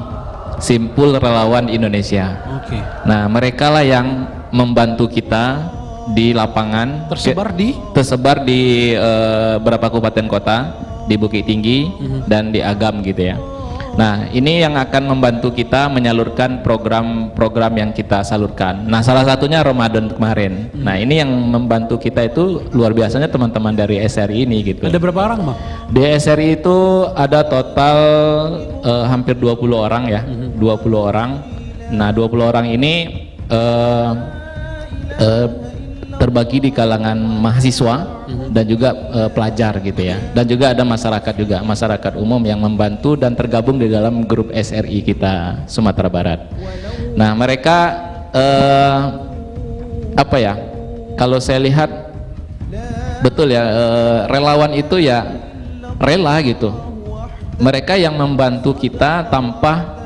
Simpul Relawan Indonesia. Nah, mereka lah yang membantu kita di lapangan. Tersebar di beberapa kabupaten kota, di Bukit Tinggi dan di Agam gitu ya. Nah, ini yang akan membantu kita menyalurkan program-program yang kita salurkan. Nah, salah satunya Ramadan kemarin. Nah, ini yang membantu kita itu luar biasanya teman-teman dari SRI ini gitu. Ada berapa orang, Bang? Di SRI itu ada total hampir 20 orang ya, 20 orang. Nah, 20 orang ini terbagi di kalangan mahasiswa dan juga pelajar gitu ya, dan juga ada masyarakat umum yang membantu dan tergabung di dalam grup SRI kita Sumatera Barat. Nah, mereka apa ya, kalau saya lihat betul ya, relawan itu ya rela gitu, mereka yang membantu kita tanpa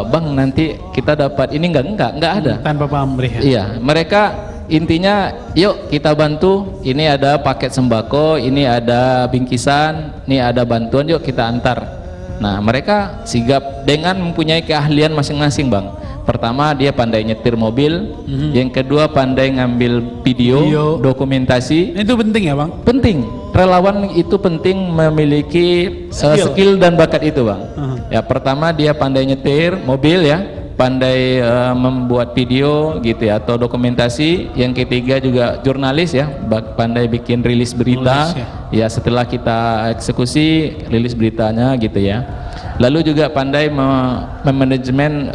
bang nanti kita dapat ini enggak ada, tanpa pamrih. Iya, mereka intinya yuk kita bantu, ini ada paket sembako, ini ada bingkisan, ini ada bantuan, yuk kita antar. Nah, mereka sigap dengan mempunyai keahlian masing-masing, Bang. Pertama, dia pandai nyetir mobil, yang kedua pandai ngambil video, dokumentasi. Itu penting ya, Bang? Penting. Relawan itu penting memiliki skill dan bakat itu, Bang. Ya, pertama dia pandai nyetir mobil ya, pandai membuat video gitu ya, atau dokumentasi. Yang ketiga juga jurnalis ya, pandai bikin rilis berita ya, setelah kita eksekusi rilis beritanya gitu ya. Lalu juga pandai memanajemen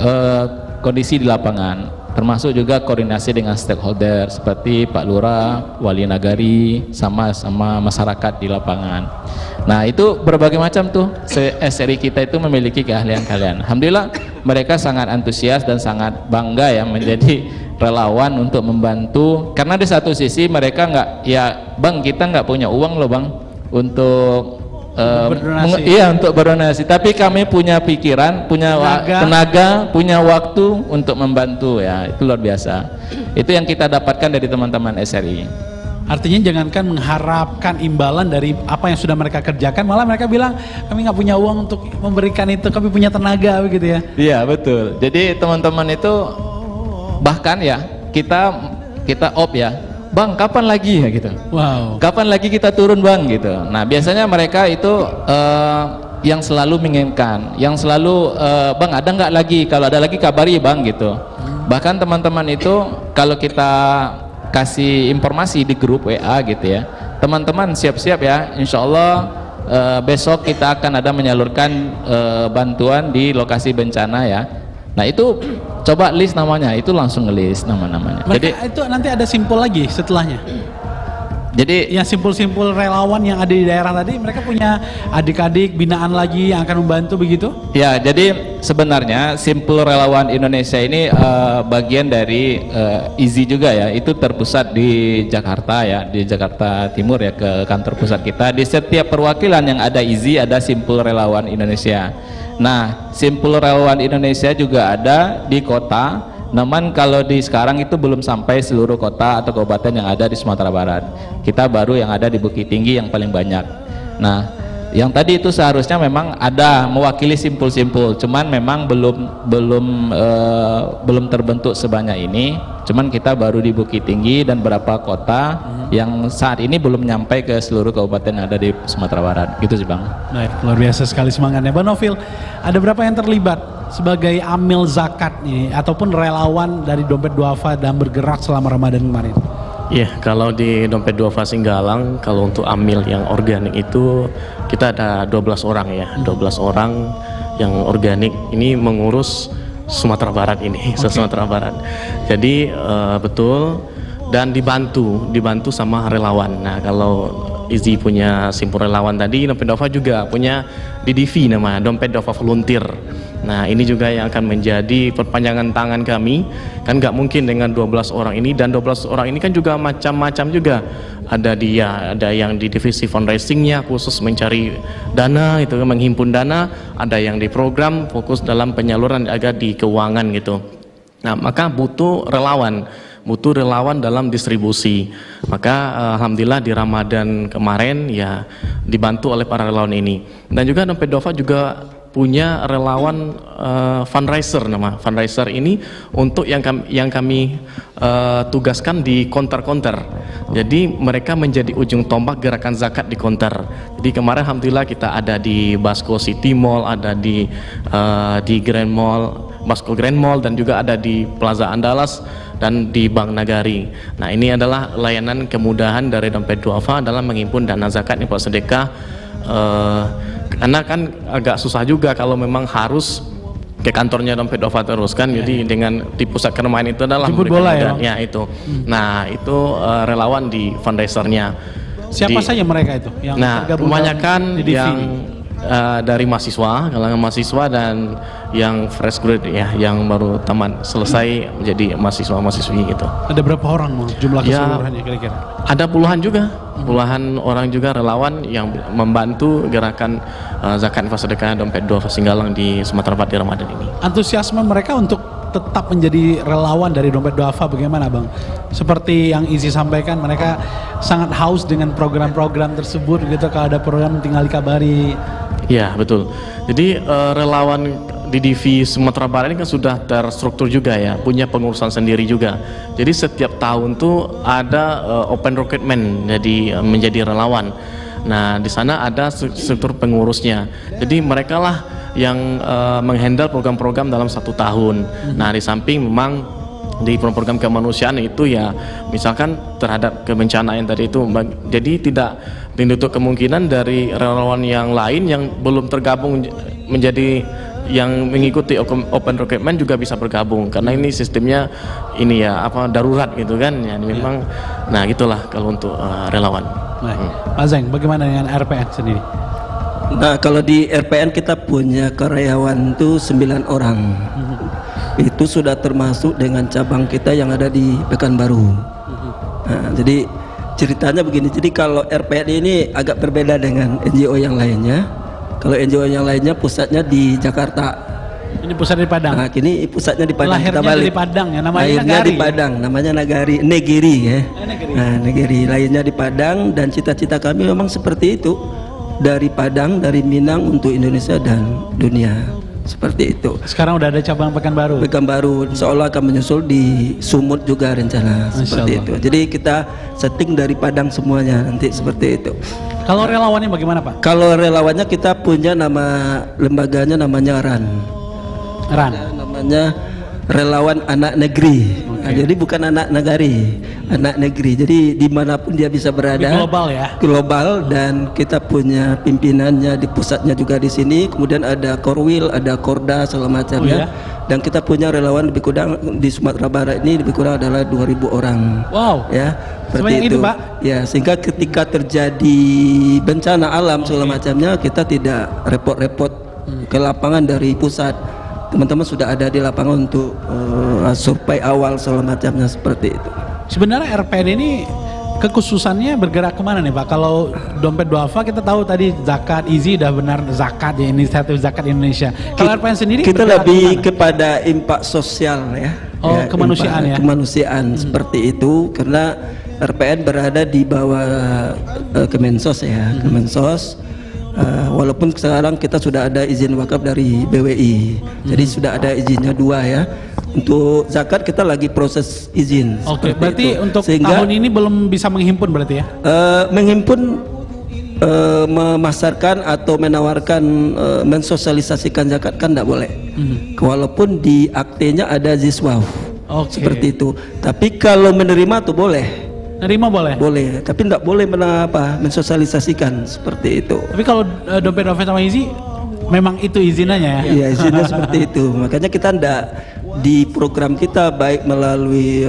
kondisi di lapangan, termasuk juga koordinasi dengan stakeholder seperti Pak Lurah, Wali Nagari, sama masyarakat di lapangan. Nah, itu berbagai macam tuh SRI kita itu memiliki keahlian-keahlian. Alhamdulillah mereka sangat antusias dan sangat bangga ya menjadi relawan untuk membantu, karena di satu sisi mereka nggak, ya Bang, kita nggak punya uang loh Bang untuk untuk berdonasi, tapi kami punya pikiran, punya tenaga, punya waktu untuk membantu ya, itu luar biasa. Itu yang kita dapatkan dari teman-teman SRI. Artinya jangankan mengharapkan imbalan dari apa yang sudah mereka kerjakan, malah mereka bilang kami nggak punya uang untuk memberikan itu, kami punya tenaga begitu ya. Iya betul. Jadi teman-teman itu bahkan ya kita op ya, Bang kapan lagi ya gitu. Wow. Kapan lagi kita turun Bang gitu. Nah biasanya mereka itu yang selalu menginginkan, yang selalu Bang ada nggak lagi, kalau ada lagi kabari Bang gitu. Bahkan teman-teman itu kalau kita kasih informasi di grup WA gitu ya, teman-teman siap-siap ya, insya Allah besok kita akan ada menyalurkan bantuan di lokasi bencana ya. Nah itu coba list namanya, itu langsung ngelis nama-namanya. Jadi itu nanti ada simpul lagi setelahnya. Jadi yang simpul-simpul relawan yang ada di daerah tadi, mereka punya adik-adik binaan lagi yang akan membantu begitu? Ya, jadi sebenarnya Simpul Relawan Indonesia ini bagian dari IZI juga ya. Itu terpusat di Jakarta ya, di Jakarta Timur ya, ke kantor pusat kita. Di setiap perwakilan yang ada IZI ada Simpul Relawan Indonesia. Nah, Simpul Relawan Indonesia juga ada di kota. Namun kalau di sekarang itu belum sampai seluruh kota atau kabupaten yang ada di Sumatera Barat. Kita baru yang ada di Bukit Tinggi yang paling banyak. Nah, yang tadi itu seharusnya memang ada mewakili simpul-simpul, cuman memang belum terbentuk sebanyak ini. Cuman kita baru di Bukit Tinggi dan beberapa kota yang saat ini belum nyampe ke seluruh kabupaten yang ada di Sumatera Barat. Gitu sih Bang. Baik, luar biasa sekali semangatnya. Bang Novil, ada berapa yang terlibat sebagai amil zakat nih ataupun relawan dari Dompet Duafa dan bergerak selama Ramadan kemarin? Iya, kalau di Dompet Duafa Singgalang, kalau untuk amil yang organik itu kita ada 12 orang ya, 12 orang yang organik ini mengurus Sumatera Barat ini, Sumatera Barat. Jadi betul, dan dibantu sama relawan. Nah, kalau Izzy punya simpul relawan tadi, Dompet Duafa juga punya DDV nama, Dompet Duafa Volunteer. Nah, ini juga yang akan menjadi perpanjangan tangan kami. Kan nggak mungkin dengan 12 orang ini, dan 12 orang ini kan juga macam-macam juga. Ada yang di divisi fundraisingnya khusus mencari dana, itu menghimpun dana. Ada yang di program fokus dalam penyaluran agak di keuangan gitu. Nah, maka butuh relawan dalam distribusi. Maka alhamdulillah di Ramadan kemarin ya dibantu oleh para relawan ini. Dan juga Dompet Duafa juga punya relawan fundraiser, nama fundraiser ini untuk yang kami tugaskan di konter-konter. Jadi mereka menjadi ujung tombak gerakan zakat di konter. Jadi kemarin alhamdulillah kita ada di Basco City Mall, ada di Grand Mall, Basco Grand Mall, dan juga ada di Plaza Andalas dan di Bank Nagari. Nah, ini adalah layanan kemudahan dari Dompet Duafa dalam menghimpun dana zakat, infak sedekah. Karena kan agak susah juga kalau memang harus ke kantornya Dompet Duafa terus kan. Jadi dengan di pusat keramaian itu adalah jemput bola ya itu. Nah, itu relawan di fundraisernya. Siapa saja mereka itu yang kebanyakan yang dari mahasiswa, kalangan mahasiswa, dan yang fresh grade ya, yang baru tamat selesai menjadi mahasiswa-mahasiswi gitu. Ada berapa orang jumlah keseluruhannya kira-kira? Ada puluhan juga, puluhan orang juga relawan yang membantu gerakan zakat infak sedekah Dompet Duafa Singgalang di Sumatera Barat di Ramadan ini. Antusiasme mereka untuk tetap menjadi relawan dari Dompet Duafa bagaimana, Bang? Seperti yang Izzy sampaikan, mereka sangat haus dengan program-program tersebut gitu. Kalau ada program tinggal dikabari. Ya, betul. Jadi relawan di DV Sumatera Barat ini kan sudah terstruktur juga ya, punya pengurusan sendiri juga. Jadi setiap tahun tuh ada open recruitment jadi menjadi relawan. Nah, di sana ada struktur pengurusnya. Jadi mereka lah yang menghandle program-program dalam 1 tahun. Nah, di samping memang di program kemanusiaan itu ya, misalkan terhadap kebencanaan tadi itu, jadi tidak ditutup kemungkinan dari relawan yang lain yang belum tergabung menjadi yang mengikuti open recruitment juga bisa bergabung, karena ini sistemnya ini ya darurat gitu kan ya, memang. Nah, gitulah kalau untuk relawan. Pak Zeng, bagaimana dengan RPN sendiri? Nah, kalau di RPN kita punya karyawan itu 9 orang. Itu sudah termasuk dengan cabang kita yang ada di Pekanbaru. Nah, jadi ceritanya begini, jadi kalau RPN ini agak berbeda dengan NGO yang lainnya. Kalau NGO yang lainnya pusatnya di Jakarta. Ini pusatnya di Padang. Nah, ini pusatnya di Padang. Lahirnya kita balik. di Padang ya, namanya lahirnya Nagari. Di Padang, namanya Negeri ya. Nah, Negeri. Lahirnya di Padang, dan cita-cita kami memang seperti itu. Dari Padang, dari Minang untuk Indonesia dan dunia. Seperti itu. Sekarang udah ada cabang Pekanbaru. Pekanbaru, seolah akan menyusul di Sumut juga rencana seperti itu. Jadi kita setting dari Padang semuanya nanti seperti itu. Kalau relawannya bagaimana, Pak? Kalau relawannya kita punya nama lembaganya, namanya RAN. Namanya Relawan Anak Negeri. Nah, jadi bukan anak negari, anak negeri. Jadi dimanapun dia bisa berada. Global ya. Global, dan kita punya pimpinannya di pusatnya juga di sini. Kemudian ada Korwil, ada Korda segala macamnya. Dan kita punya relawan lebih kurang di Sumatera Barat ini lebih kurang adalah 2.000 orang. Wow. Ya, seperti itu. Pak. Ya, sehingga ketika terjadi bencana alam segala macamnya, kita tidak repot-repot ke lapangan dari pusat. Teman-teman sudah ada di lapangan untuk survei awal segala macamnya seperti itu. Sebenarnya RPN ini kekhususannya bergerak kemana nih, Pak? Kalau Dompet Duafa kita tahu tadi zakat, Izzy udah benar zakat ya, inisiatif zakat Indonesia. Kalau RPN sendiri kita lebih kepada impak sosial ya. Oh, ya, kemanusiaan ya. Kemanusiaan seperti itu, karena RPN berada di bawah Kemensos ya, Kemensos. Walaupun sekarang kita sudah ada izin wakaf dari BWI, jadi sudah ada izinnya 2 ya. Untuk zakat kita lagi proses izin. Oke, berarti itu. untuk Sehingga, tahun ini belum bisa menghimpun berarti ya? Menghimpun, memasarkan atau menawarkan, mensosialisasikan zakat kan tidak boleh. Walaupun di aktenya ada ziswaf, seperti itu. Tapi kalau menerima tuh boleh. Nerima boleh? Boleh, tapi tidak boleh mensosialisasikan seperti itu. Tapi kalau Dompet Duafa sama Izzy memang itu izinannya ya? Iya, izinnya seperti itu. Makanya kita di program kita baik melalui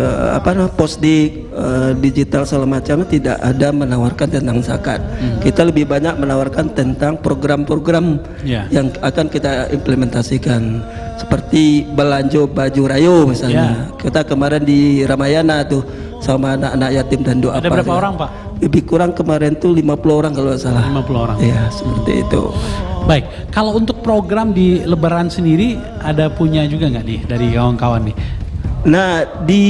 posdik, digital segala macam tidak ada menawarkan tentang zakat. Kita lebih banyak menawarkan tentang program-program yang akan kita implementasikan. Seperti belanja baju rayo misalnya. Kita kemarin di Ramayana tuh sama anak-anak yatim dan doa. Ada berapa orang, Pak? Lebih kurang kemarin tuh 50 orang kalau nggak salah. 50 orang. Iya, seperti itu. Baik, kalau untuk program di Lebaran sendiri ada punya juga nggak nih dari kawan-kawan nih? Nah, di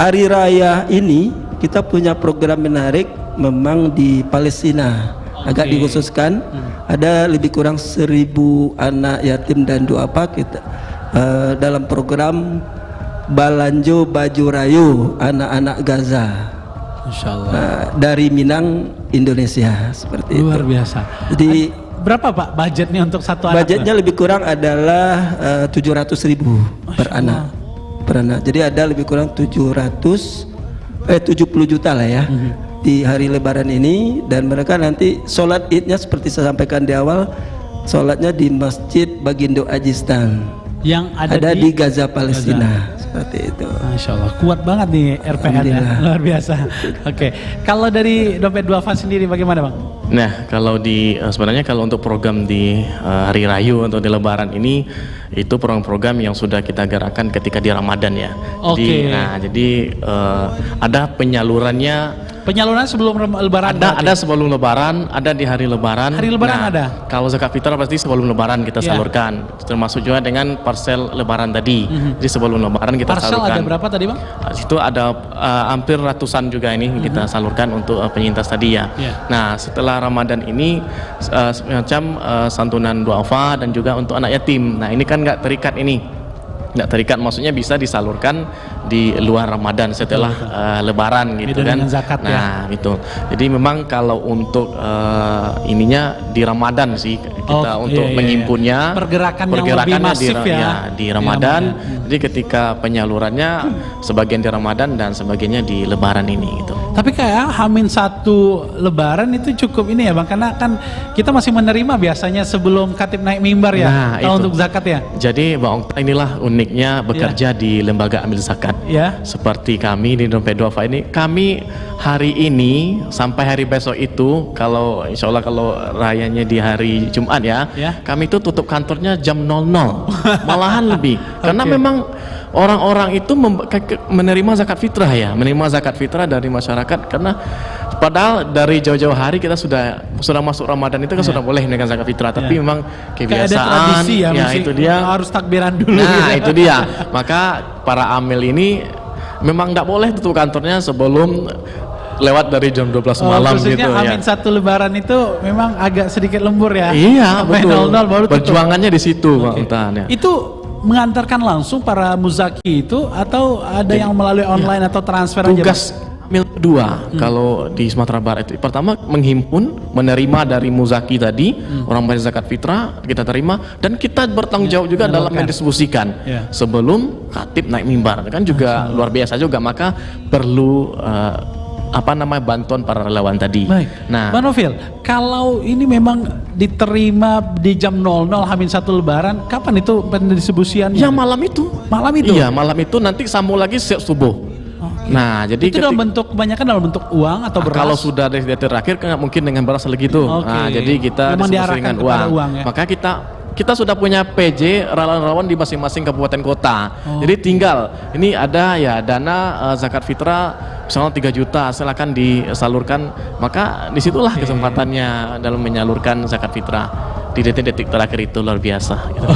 hari raya ini kita punya program menarik memang di Palestina. Agak dikhususkan, ada lebih kurang 1.000 anak yatim dan duafa kita dalam program Balanjo Baju Rayo anak-anak Gaza. Insyaallah. Dari Minang, Indonesia, seperti Luar itu. biasa. Jadi berapa Pak budgetnya untuk satu anak? budgetnya lebih kurang adalah 700.000 per anak. Jadi ada lebih kurang 70 juta lah ya di hari Lebaran ini, dan mereka nanti sholat idnya seperti saya sampaikan di awal, sholatnya di Masjid Bagindo Ajistan yang ada di Gaza, Palestina. Seperti itu. Masya Allah, kuat banget nih RPN ya, luar biasa. Oke, kalau dari Dompet Duafa sendiri bagaimana Bang? Nah, kalau sebenarnya kalau untuk program di Hari Raya untuk di Lebaran ini, itu program-program yang sudah kita gerakkan ketika di Ramadan ya. Oke. Jadi ada penyalurannya. Penyaluran sebelum Lebaran? Ada sebelum Lebaran, ada di hari Lebaran. Hari Lebaran ada? Kalau zakat fitrah pasti sebelum Lebaran kita salurkan, termasuk juga dengan parsel Lebaran tadi. Jadi sebelum Lebaran kita parsel salurkan. Ada berapa tadi Bang? Itu ada hampir ratusan juga ini kita salurkan untuk penyintas tadi ya. Nah, setelah Ramadan ini semacam santunan duafa dan juga untuk anak yatim. Nah, ini kan nggak terikat nggak terikat, maksudnya bisa disalurkan di luar Ramadan setelah Lebaran gitu kan. Zakat, nah itu, jadi memang kalau untuk ininya di Ramadan sih kita untuk menghimpunnya, pergerakan yang lebih masif di Ramadan. Jadi ketika penyalurannya sebagian di Ramadan dan sebagiannya di Lebaran ini gitu. Tapi kayak H-1 Lebaran itu cukup ini ya Bang, karena kan kita masih menerima biasanya sebelum khatib naik mimbar ya, kalau untuk zakat ya. Jadi Bang Okta, inilah uniknya bekerja di lembaga amil zakat. Seperti kami di Dompet Duafa ini, kami hari ini sampai hari besok itu, kalau insya Allah kalau rayanya di hari Jumat ya, kami itu tutup kantornya jam 00, malahan lebih, karena memang orang-orang itu menerima zakat fitrah ya, menerima zakat fitrah dari masyarakat, karena padahal dari jauh-jauh hari kita sudah masuk Ramadan itu kan sudah boleh menerima zakat fitrah, tapi memang kebiasaan tradisi ya, itu dia harus takbiran dulu. Nah itu dia, maka para amil ini memang tidak boleh tutup kantornya sebelum lewat dari jam 12 malam gitu ya. Amin satu Lebaran itu memang agak sedikit lembur ya. Iya betul. 00 baru perjuangannya di situ Pak Untan ya. Itu mengantarkan langsung para muzaki itu atau ada yang melalui online atau transfer aja? Tugas amil kedua kalau di Sumatera Barat itu pertama menghimpun, menerima dari muzaki tadi, orang bayar zakat fitrah kita terima, dan kita bertanggung jawab juga dalam mendistribusikan sebelum khatib naik mimbar, kan juga luar biasa juga, maka perlu bantuan para relawan tadi. Baik. Nah, Bang Novil, kalau ini memang diterima di jam 00 H-1 Lebaran, kapan itu pendistribusiannya? Ya malam itu. Malam itu? Iya, malam itu nanti sambung lagi subuh. Nah, jadi itu dalam bentuk, kebanyakan dalam bentuk uang atau beras? Kalau sudah dari terakhir kan mungkin dengan beras lagi itu. Nah, jadi kita diarahkan kepada uang ya? Maka kita sudah punya PJ relawan-relawan di masing-masing kabupaten kota. Jadi tinggal ini ada ya dana zakat fitrah misalnya 3 juta, silakan disalurkan. Maka disitulah kesempatannya dalam menyalurkan zakat fitrah di detik-detik terakhir itu luar biasa. Gitu.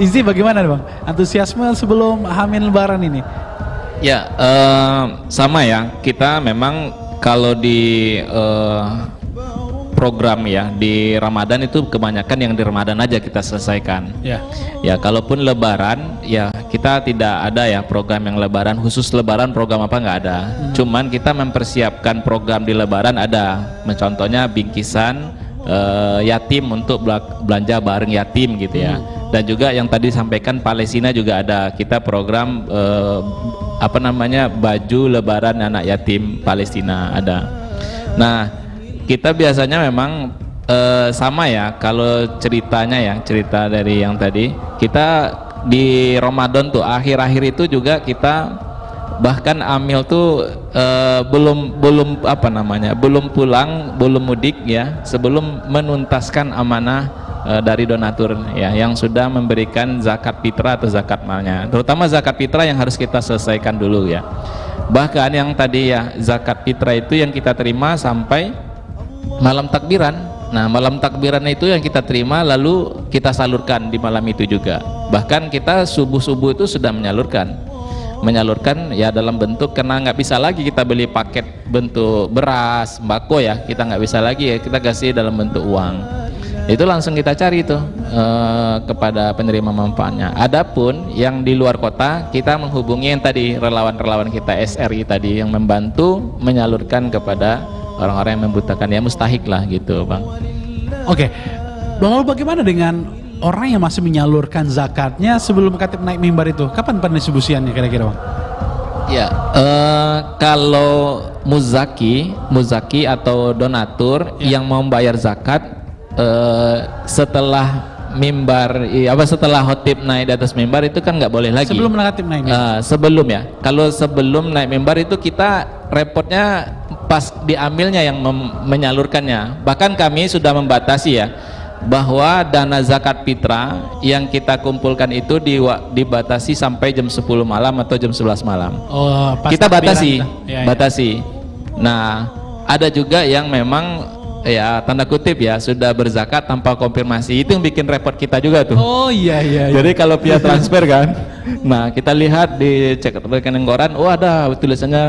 Izzy bagaimana Bang? Antusiasme sebelum H-min Lebaran ini? Ya sama ya, kita memang kalau di program ya di Ramadan itu kebanyakan yang di Ramadan aja kita selesaikan. Ya kalaupun Lebaran ya kita tidak ada ya program yang Lebaran khusus, Lebaran program apa nggak ada. Cuman kita mempersiapkan program di Lebaran ada, contohnya bingkisan yatim untuk belanja bareng yatim gitu ya. Dan juga yang tadi sampaikan Palestina juga ada kita program baju Lebaran anak yatim Palestina ada. Nah kita biasanya memang sama ya, kalau ceritanya ya, cerita dari yang tadi, kita di Ramadan tuh akhir-akhir itu juga kita bahkan Amil tuh belum apa namanya, belum pulang, belum mudik ya, sebelum menuntaskan amanah dari donatur ya, yang sudah memberikan zakat fitrah atau zakat malnya, terutama zakat fitrah yang harus kita selesaikan dulu ya. Bahkan yang tadi ya, zakat fitrah itu yang kita terima sampai malam takbiran. Nah, malam takbiran itu yang kita terima lalu kita salurkan di malam itu juga. Bahkan kita subuh-subuh itu sudah menyalurkan ya dalam bentuk, karena nggak bisa lagi kita beli paket bentuk beras, sembako ya, kita nggak bisa lagi ya, kita kasih dalam bentuk uang. Itu langsung kita cari itu kepada penerima manfaatnya. Adapun yang di luar kota, kita menghubungi yang tadi relawan-relawan kita SRI tadi yang membantu menyalurkan kepada orang-orang yang membutuhkan, ya mustahik lah gitu Bang. Oke, Bang, lalu bagaimana dengan orang yang masih menyalurkan zakatnya sebelum khatib naik mimbar itu? Kapan pendistribusiannya kira-kira Bang? Ya, kalau muzaki atau donatur yang mau membayar zakat setelah mimbar, setelah khotib naik di atas mimbar itu kan nggak boleh lagi. Sebelum khatib naik mimbar. Sebelum ya. Kalau sebelum naik mimbar itu kita repotnya pas diambilnya yang menyalurkannya. Bahkan kami sudah membatasi ya, bahwa dana zakat fitrah yang kita kumpulkan itu dibatasi sampai jam 10 malam atau jam 11 malam. Oh, kita batasi. Batasi. Nah, ada juga yang memang ya tanda kutip ya sudah berzakat tanpa konfirmasi, itu yang bikin repot kita juga tuh. Oh iya. Jadi kalau via transfer kan, nah kita lihat di cek rekening koran, oh ada tulisannya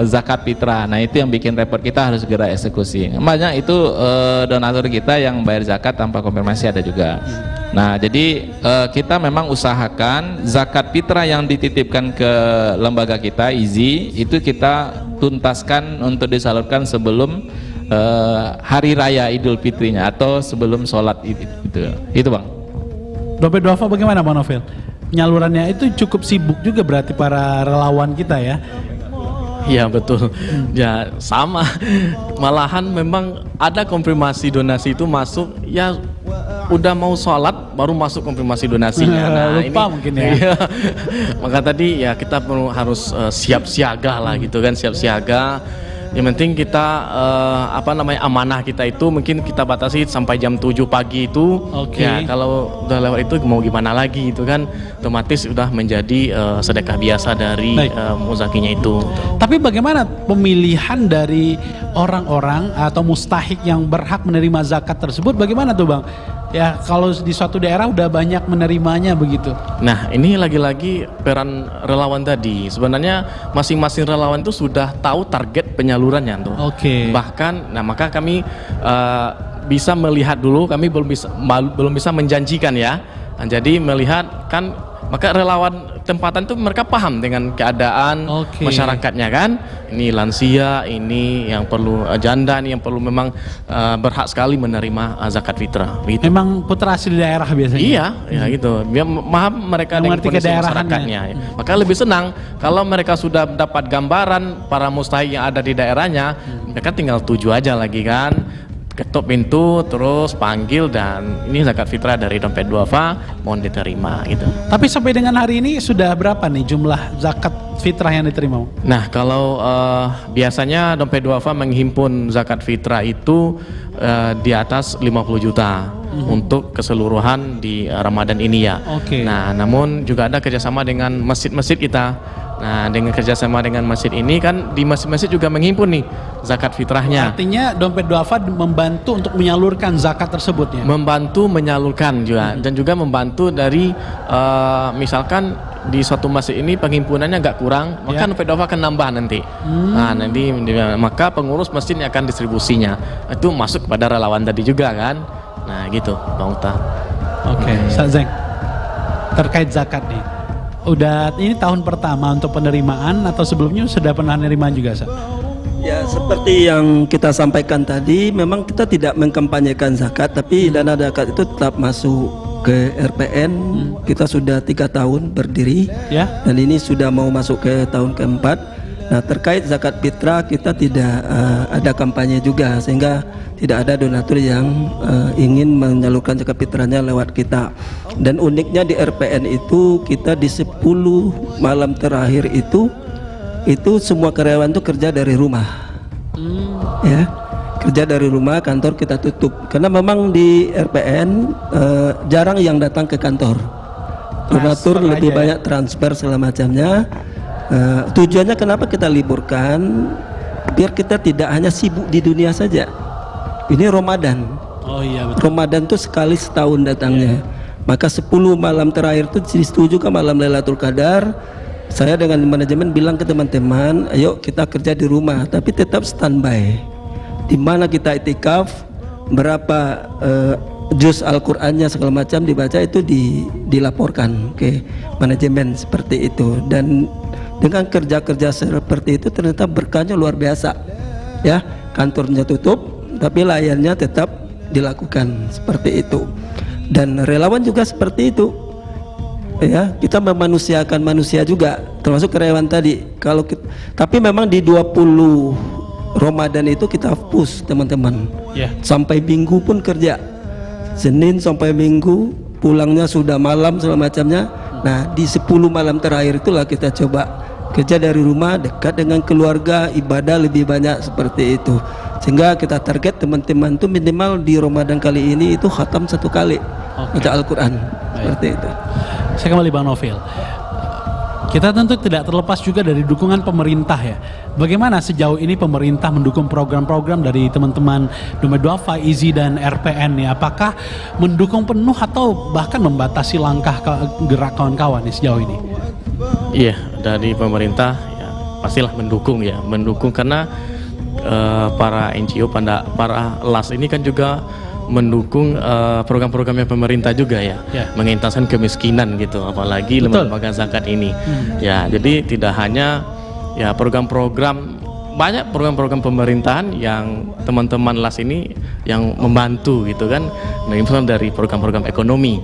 zakat fitrah. Nah itu yang bikin repot, kita harus segera eksekusi. Banyak itu donatur kita yang bayar zakat tanpa konfirmasi ada juga. Nah jadi kita memang usahakan zakat fitrah yang dititipkan ke lembaga kita IZI itu kita tuntaskan untuk disalurkan sebelum hari raya Idul Fitrinya atau sebelum sholat itu Bang. Dompet duafa bagaimana Bang Novel? Penyalurannya itu cukup sibuk juga berarti para relawan kita ya? Iya betul, ya sama. Malahan memang ada konfirmasi donasi itu masuk ya, udah mau sholat baru masuk konfirmasi donasinya. Nah, lupa ini, mungkin ya. Iya. Maka tadi ya kita harus siap siaga lah gitu kan, siap siaga. Yang penting kita amanah kita itu mungkin kita batasi sampai jam 7 pagi itu. Ya kalau udah lewat itu mau gimana lagi itu kan, otomatis udah menjadi sedekah biasa dari muzakinya itu. Tapi bagaimana pemilihan dari orang-orang atau mustahik yang berhak menerima zakat tersebut, bagaimana tuh Bang? Ya kalau di suatu daerah udah banyak menerimanya begitu. Nah ini lagi-lagi peran relawan tadi. Sebenarnya masing-masing relawan itu sudah tahu target penyalurannya tuh. Bahkan, nah maka kami bisa melihat dulu. Kami belum bisa menjanjikan ya. Nah, jadi melihat kan, maka relawan tempatan itu mereka paham dengan keadaan masyarakatnya kan. Ini lansia, ini yang perlu janda, ini yang perlu memang berhak sekali menerima zakat fitrah. Gitu. Memang putra asli daerah biasanya. Iya, ya gitu. Biar paham mereka dengan kondisi masyarakatnya. Maka lebih senang kalau mereka sudah dapat gambaran para mustahik yang ada di daerahnya, mereka tinggal tuju aja lagi kan. Ketuk pintu, terus panggil, dan ini zakat fitrah dari dompet duafa, mohon diterima gitu. Tapi sampai dengan hari ini sudah berapa nih jumlah zakat fitrah yang diterima? Nah kalau biasanya dompet duafa menghimpun zakat fitrah itu di atas 50 juta untuk keseluruhan di Ramadan ini ya. Nah namun juga ada kerjasama dengan masjid-masjid kita. Nah dengan kerjasama dengan masjid ini kan, di masjid-masjid juga menghimpun nih zakat fitrahnya. Artinya dompet duafa membantu untuk menyalurkan zakat tersebut ya? Membantu menyalurkan juga, dan juga membantu dari misalkan di suatu masjid ini penghimpunannya agak kurang, maka dompet duafa akan nambah nanti. Nah nanti maka pengurus masjidnya akan distribusinya itu masuk kepada relawan tadi juga kan. Nah gitu Bang Uta. Ustaz Zeng, terkait zakat nih, udah ini tahun pertama untuk penerimaan atau sebelumnya sudah pernah penerimaan juga Ustaz? Ya seperti yang kita sampaikan tadi, memang kita tidak mengkampanyekan zakat, tapi dana zakat itu tetap masuk ke RPN. Kita sudah 3 tahun berdiri dan ini sudah mau masuk ke tahun keempat. Nah, terkait zakat fitrah kita tidak ada kampanye juga, sehingga tidak ada donatur yang ingin menyalurkan zakat fitrahnya lewat kita. Dan uniknya di RPN itu kita di 10 malam terakhir itu semua karyawan itu kerja dari rumah. Ya, kerja dari rumah, kantor kita tutup karena memang di RPN jarang yang datang ke kantor. Donatur lebih banyak transfer segala macamnya. Tujuannya kenapa kita liburkan, biar kita tidak hanya sibuk di dunia saja. Ini Ramadan. Oh iya, betul. Ramadan tuh sekali setahun datangnya. Maka 10 malam terakhir itu disetujui ke malam Lailatul Qadar. Saya dengan manajemen bilang ke teman-teman, ayo kita kerja di rumah tapi tetap standby. Di mana kita itikaf, berapa juz Al-Qur'annya segala macam dibaca itu dilaporkan ke manajemen seperti itu. Dan dengan kerja-kerja seperti itu ternyata berkahnya luar biasa. Ya, kantornya tutup tapi layarnya tetap dilakukan seperti itu. Dan relawan juga seperti itu. Ya, kita memanusiakan manusia juga, termasuk karyawan tadi. Tapi memang di 20 Ramadan itu kita push teman-teman. Sampai Minggu pun kerja. Senin sampai Minggu, pulangnya sudah malam segala macamnya. Nah, di 10 malam terakhir itulah kita coba kerja dari rumah, dekat dengan keluarga, ibadah lebih banyak seperti itu. Sehingga kita target teman-teman itu minimal di Ramadan kali ini itu khatam 1 kali baca Al-Quran. Seperti itu. Saya kembali Bang Novel. Kita tentu tidak terlepas juga dari dukungan pemerintah ya. Bagaimana sejauh ini pemerintah mendukung program-program dari teman-teman Dompet Duafa, IZI dan RPN ya? Apakah mendukung penuh atau bahkan membatasi langkah gerak kawan-kawan sejauh ini? Iya, dari pemerintah ya pastilah mendukung karena para NGO, para LAS ini kan juga mendukung program-programnya pemerintah juga ya, mengentaskan kemiskinan gitu, apalagi lembaga zakat ini. Ya, jadi tidak hanya ya banyak program-program pemerintahan yang teman-teman LAS ini yang membantu gitu kan, menginfluence dari program-program ekonomi.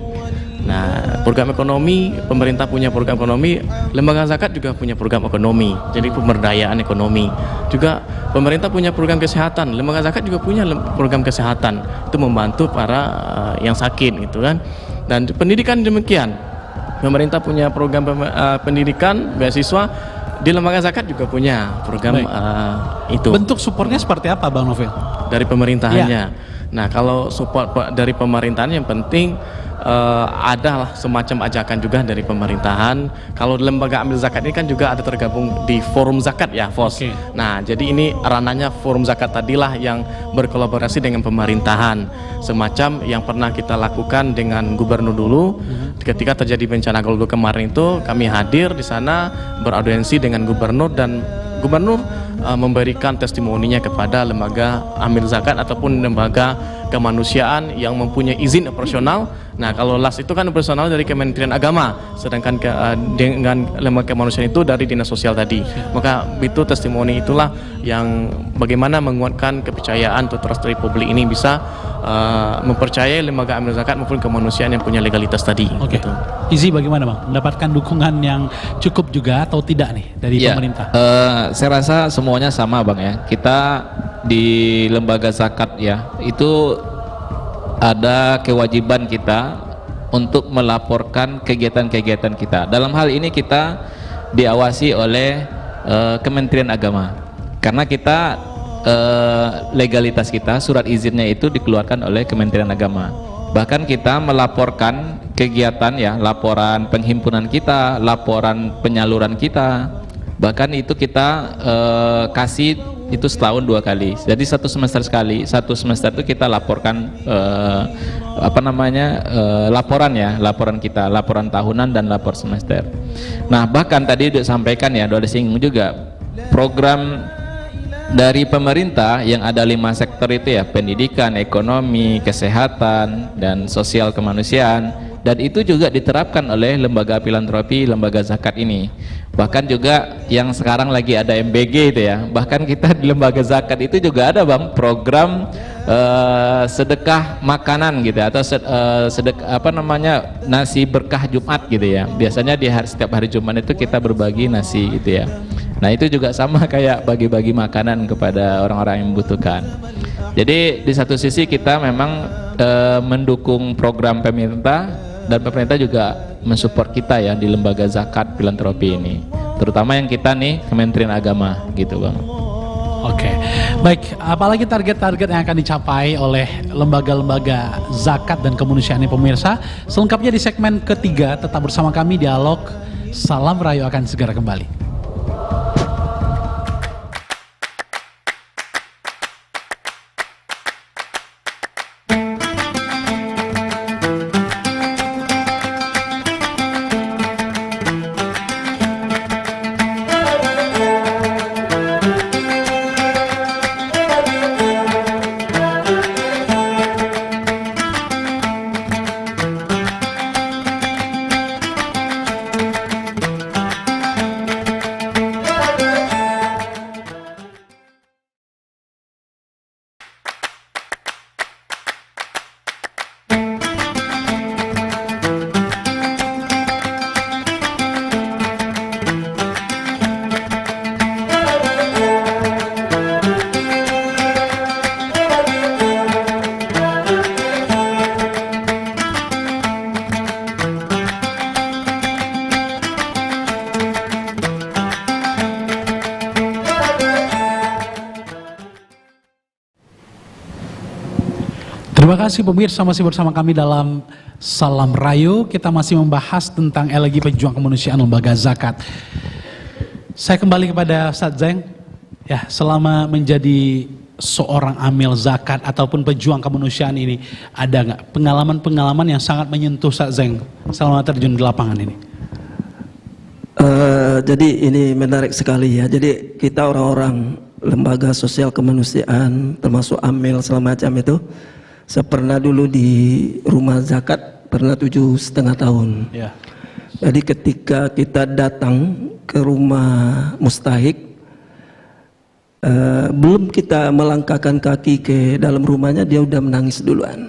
Nah, program ekonomi, pemerintah punya program ekonomi, lembaga zakat juga punya program ekonomi, jadi pemberdayaan ekonomi. Juga pemerintah punya program kesehatan, lembaga zakat juga punya program kesehatan, itu membantu para yang sakit gitu kan. Dan pendidikan demikian, pemerintah punya program pendidikan, beasiswa, di lembaga zakat juga punya program itu. Bentuk supportnya seperti apa Bang Novel? Dari pemerintahannya. Nah, kalau support dari pemerintahan yang penting adalah semacam ajakan juga dari pemerintahan. Kalau lembaga amil zakat ini kan juga ada tergabung di forum zakat ya, FOS. Nah, jadi ini ranahnya forum zakat tadilah yang berkolaborasi dengan pemerintahan, semacam yang pernah kita lakukan dengan gubernur dulu. Ketika terjadi bencana Goldo kemarin itu kami hadir di sana beraudiensi dengan gubernur, dan gubernur memberikan testimoninya kepada lembaga amil zakat ataupun lembaga kemanusiaan yang mempunyai izin operasional. Nah, kalau LAS itu kan operasional dari Kementerian Agama, sedangkan dengan lembaga kemanusiaan itu dari Dinas Sosial tadi. Maka itu testimoni itulah yang bagaimana menguatkan kepercayaan atau trust dari publik ini bisa mempercayai lembaga amil zakat maupun kemanusiaan yang punya legalitas tadi. Gitu. IZI bagaimana Bang? Mendapatkan dukungan yang cukup juga atau tidak nih dari pemerintah? Saya rasa semuanya sama Bang ya. Kita di lembaga zakat ya, itu ada kewajiban kita untuk melaporkan kegiatan-kegiatan kita. Dalam hal ini kita diawasi oleh Kementerian Agama, karena kita legalitas kita, surat izinnya itu dikeluarkan oleh Kementerian Agama. Bahkan kita melaporkan kegiatan ya, laporan penghimpunan kita, laporan penyaluran kita, bahkan itu kita kasih itu setahun 2 kali. Jadi 1 semester sekali. 1 semester itu kita laporkan laporan ya, laporan kita, laporan tahunan dan lapor semester. Nah, bahkan tadi udah sampaikan ya, udah disinggung juga program dari pemerintah yang ada 5 sektor itu ya, pendidikan, ekonomi, kesehatan, dan sosial kemanusiaan, dan itu juga diterapkan oleh lembaga filantropi, lembaga zakat ini. Bahkan juga yang sekarang lagi ada MBG itu ya, bahkan kita di lembaga zakat itu juga ada Bang program sedekah makanan gitu ya, atau nasi berkah Jumat gitu ya. Biasanya setiap hari Jumat itu kita berbagi nasi gitu ya. Nah itu juga sama kayak bagi-bagi makanan kepada orang-orang yang membutuhkan. Jadi di satu sisi kita memang mendukung program pemerintah, dan pemerintah juga mensupport kita ya di lembaga zakat filantropi ini, terutama yang kita nih Kementerian Agama gitu Bang. Oke, baik. Apalagi target-target yang akan dicapai oleh lembaga-lembaga zakat dan kemanusiaan ini pemirsa? Selengkapnya di segmen ketiga, tetap bersama kami, Dialog Salam Rayu akan segera kembali. Terima kasih pemirsa, masih bersama kami dalam Salam Rayu. Kita masih membahas tentang elegi pejuang kemanusiaan lembaga zakat. Saya kembali kepada Ustadz Zeng. Ya, selama menjadi seorang amil zakat ataupun pejuang kemanusiaan ini, ada nggak pengalaman-pengalaman yang sangat menyentuh Ustadz Zeng selama terjun di lapangan ini? Jadi ini menarik sekali ya. Jadi kita orang-orang lembaga sosial kemanusiaan, termasuk amil segala macam itu, saya pernah dulu di rumah zakat, pernah 7,5 tahun. Ya. Jadi ketika kita datang ke rumah mustahik, belum kita melangkahkan kaki ke dalam rumahnya, dia udah menangis duluan.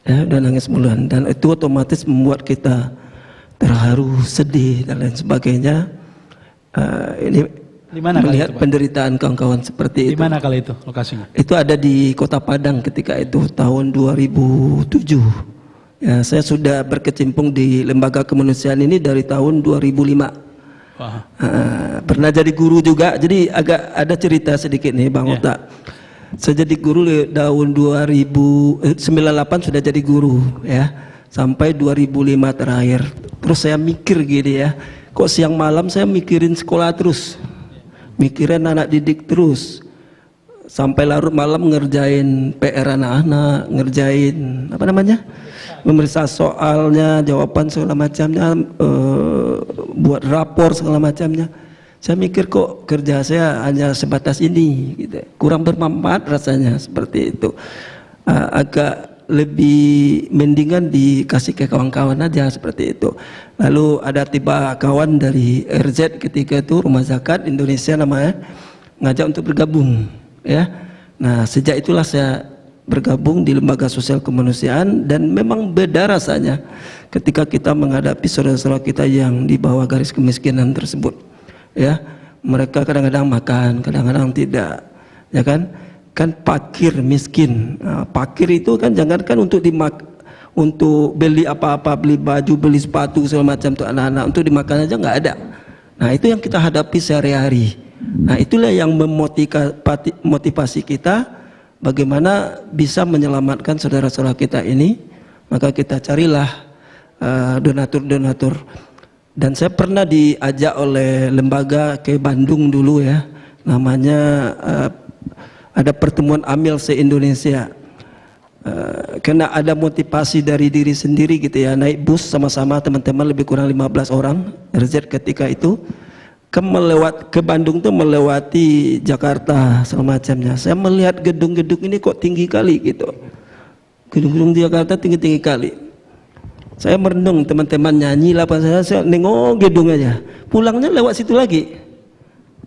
Ya, udah nangis duluan. Dan itu otomatis membuat kita terharu, sedih, dan lain sebagainya. Ini melihat penderitaan kawan-kawan seperti itu. Di mana kali itu lokasinya? Itu ada di Kota Padang ketika itu tahun 2007. Ya, saya sudah berkecimpung di lembaga kemanusiaan ini dari tahun 2005. Pernah jadi guru juga. Jadi agak ada cerita sedikit nih Bang Ota. Saya jadi guru tahun 2098 sudah jadi guru ya. Sampai 2005 terakhir. Terus saya mikir gini ya. Kok siang malam saya mikirin sekolah terus. Mikirin anak didik terus, sampai larut malam ngerjain PR anak-anak, ngerjain apa namanya, memeriksa soalnya, jawaban segala macamnya, buat rapor segala macamnya. Saya mikir kok kerja saya hanya sebatas ini, gitu. Kurang bermanfaat rasanya seperti itu. Agak lebih mendingan dikasih ke kawan-kawan aja seperti itu. Lalu ada tiba kawan dari RZ ketika itu, Rumah Zakat Indonesia namanya, ngajak untuk bergabung ya. Nah sejak itulah saya bergabung di lembaga sosial kemanusiaan, dan memang beda rasanya ketika kita menghadapi saudara-saudara kita yang di bawah garis kemiskinan tersebut ya. Mereka kadang-kadang makan, kadang-kadang tidak, ya kan. Kan pakir miskin. Nah, pakir itu kan jangankan untuk beli apa-apa, beli baju, beli sepatu segala macam untuk anak-anak, untuk dimakan aja nggak ada. Nah itu yang kita hadapi sehari-hari. Nah itulah yang memotivasi kita bagaimana bisa menyelamatkan saudara-saudara kita ini. Maka kita carilah donatur-donatur. Dan saya pernah diajak oleh lembaga ke Bandung dulu ya, namanya ada pertemuan amil se-Indonesia. Karena ada motivasi dari diri sendiri gitu ya, naik bus sama-sama teman-teman lebih kurang 15 orang RZ ketika itu ke Bandung tuh melewati Jakarta segala macamnya. Saya melihat gedung-gedung ini kok tinggi kali gitu, gedung-gedung di Jakarta tinggi-tinggi kali. Saya merenung, teman-teman nyanyi lah, saya nengok gedung aja, pulangnya lewat situ lagi,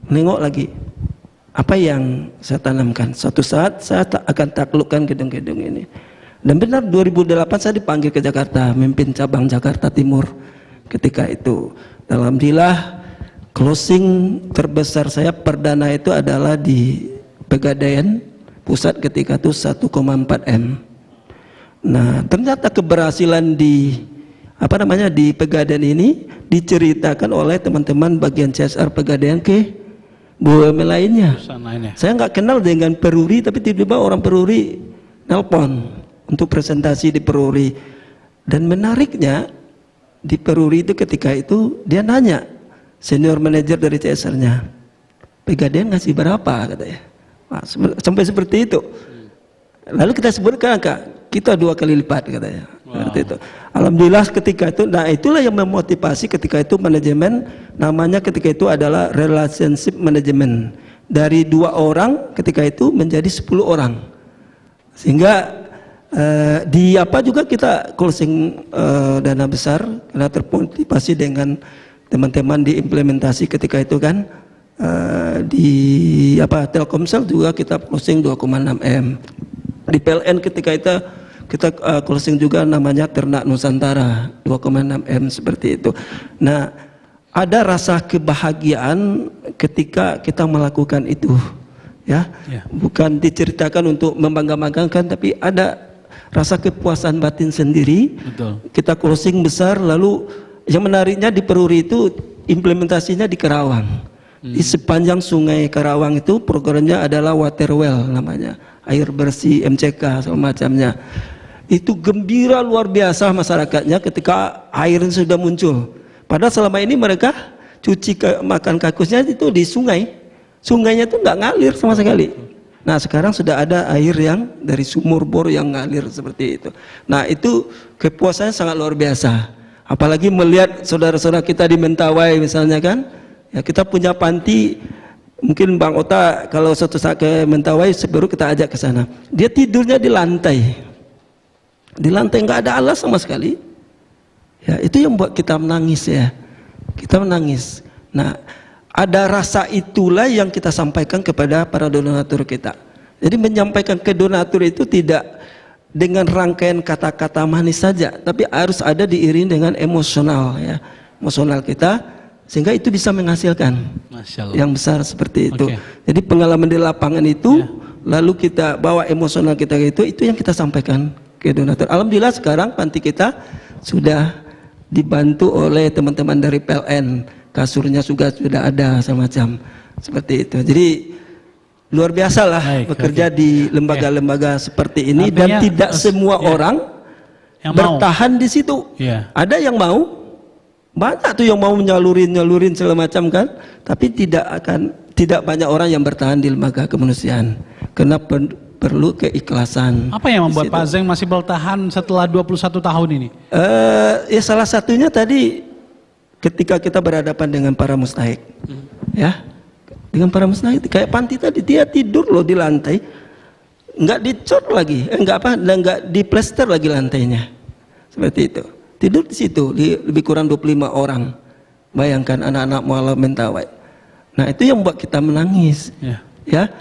nengok lagi. Apa yang saya tanamkan, suatu saat saya akan taklukkan gedung-gedung ini. Dan benar 2008 saya dipanggil ke Jakarta, memimpin cabang Jakarta Timur ketika itu. Alhamdulillah closing terbesar saya perdana itu adalah di Pegadaian Pusat ketika itu 1,4 M. Nah, ternyata keberhasilan di di Pegadaian ini diceritakan oleh teman-teman bagian CSR Pegadaian ke BUMN lainnya. Saya nggak kenal dengan Peruri, tapi tiba-tiba orang Peruri nelpon untuk presentasi di Peruri. Dan menariknya di Peruri itu ketika itu dia nanya senior manajer dari CSR-nya, Pegadaian ngasih berapa katanya. Nah, sampai seperti itu. Lalu kita sebutkan, Kak, kita 2 kali lipat katanya. Seperti itu. Alhamdulillah ketika itu, nah itulah yang memotivasi ketika itu manajemen, namanya ketika itu adalah relationship management. Dari 2 orang ketika itu menjadi 10 orang. Sehingga di apa juga kita closing dana besar karena termotivasi dengan teman-teman diimplementasi ketika itu kan. Di Telkomsel juga kita closing 2,6 M. Di PLN ketika itu kita closing juga namanya Ternak Nusantara 2,6 M seperti itu. Nah, ada rasa kebahagiaan ketika kita melakukan itu, ya. Bukan diceritakan untuk membangga-banggakan, tapi ada rasa kepuasan batin sendiri. Betul. Kita closing besar, lalu yang menariknya di Peruri itu implementasinya di Karawang. Di sepanjang sungai Karawang itu programnya adalah water well namanya, air bersih MCK semacamnya. Itu gembira luar biasa masyarakatnya ketika airnya sudah muncul. Padahal selama ini mereka makan kakusnya itu di sungai. Sungainya itu nggak ngalir sama sekali. Nah, sekarang sudah ada air yang dari sumur bor yang ngalir seperti itu. Nah, itu kepuasannya sangat luar biasa. Apalagi melihat saudara-saudara kita di Mentawai misalnya kan. Ya, kita punya panti, mungkin Bang Ota kalau suatu saat ke Mentawai baru kita ajak ke sana. Dia tidurnya di lantai nggak ada alas sama sekali. Ya, itu yang buat kita menangis ya. Kita menangis. Nah, ada rasa itulah yang kita sampaikan kepada para donatur kita. Jadi menyampaikan ke donatur itu tidak dengan rangkaian kata-kata manis saja, tapi harus ada diiringi dengan emosional ya. Emosional kita sehingga itu bisa menghasilkan yang besar seperti itu. Jadi pengalaman di lapangan itu lalu kita bawa emosional kita itu yang kita sampaikan ke donatur. Alhamdulillah sekarang panti kita sudah dibantu oleh teman-teman dari PLN, kasurnya juga sudah ada semacam seperti itu. Jadi luar biasa lah bekerja di lembaga-lembaga seperti ini. Artinya, dan tidak semua orang yang bertahan di situ. Ada yang mau, banyak tuh yang mau nyalurin segala macam kan, tapi tidak banyak orang yang bertahan di lembaga kemanusiaan karena perlu keikhlasan. Apa yang membuat Pak Zeng masih bertahan setelah 21 tahun ini? Ya salah satunya tadi ketika kita berhadapan dengan para mustahik, ya, dengan para mustahik kayak panti tadi, dia tidur loh di lantai, nggak dicor lagi, nggak diplester lagi lantainya, seperti itu. Tidur di situ, lebih kurang 25 orang. Bayangkan anak-anak mualaf Mentawai. Nah, itu yang membuat kita menangis. Ya,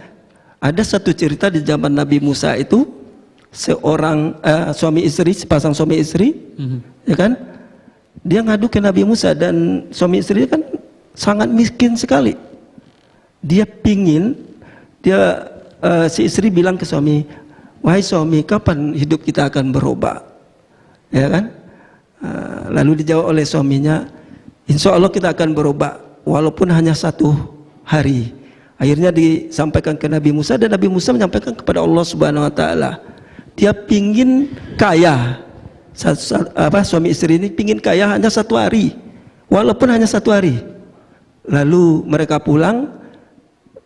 ada satu cerita di zaman Nabi Musa itu, seorang suami istri, sepasang suami istri, ya kan? Dia ngadu ke Nabi Musa dan suami istri kan sangat miskin sekali. Dia pingin, si istri bilang ke suami, wahai suami, kapan hidup kita akan berubah? Ya kan? Lalu dijawab oleh suaminya, insya Allah kita akan berubah walaupun hanya 1 hari. Akhirnya disampaikan ke Nabi Musa dan Nabi Musa menyampaikan kepada Allah Subhanahu Wa Taala. Dia pingin kaya, suami istri ini pingin kaya hanya 1 hari, walaupun hanya 1 hari. Lalu mereka pulang,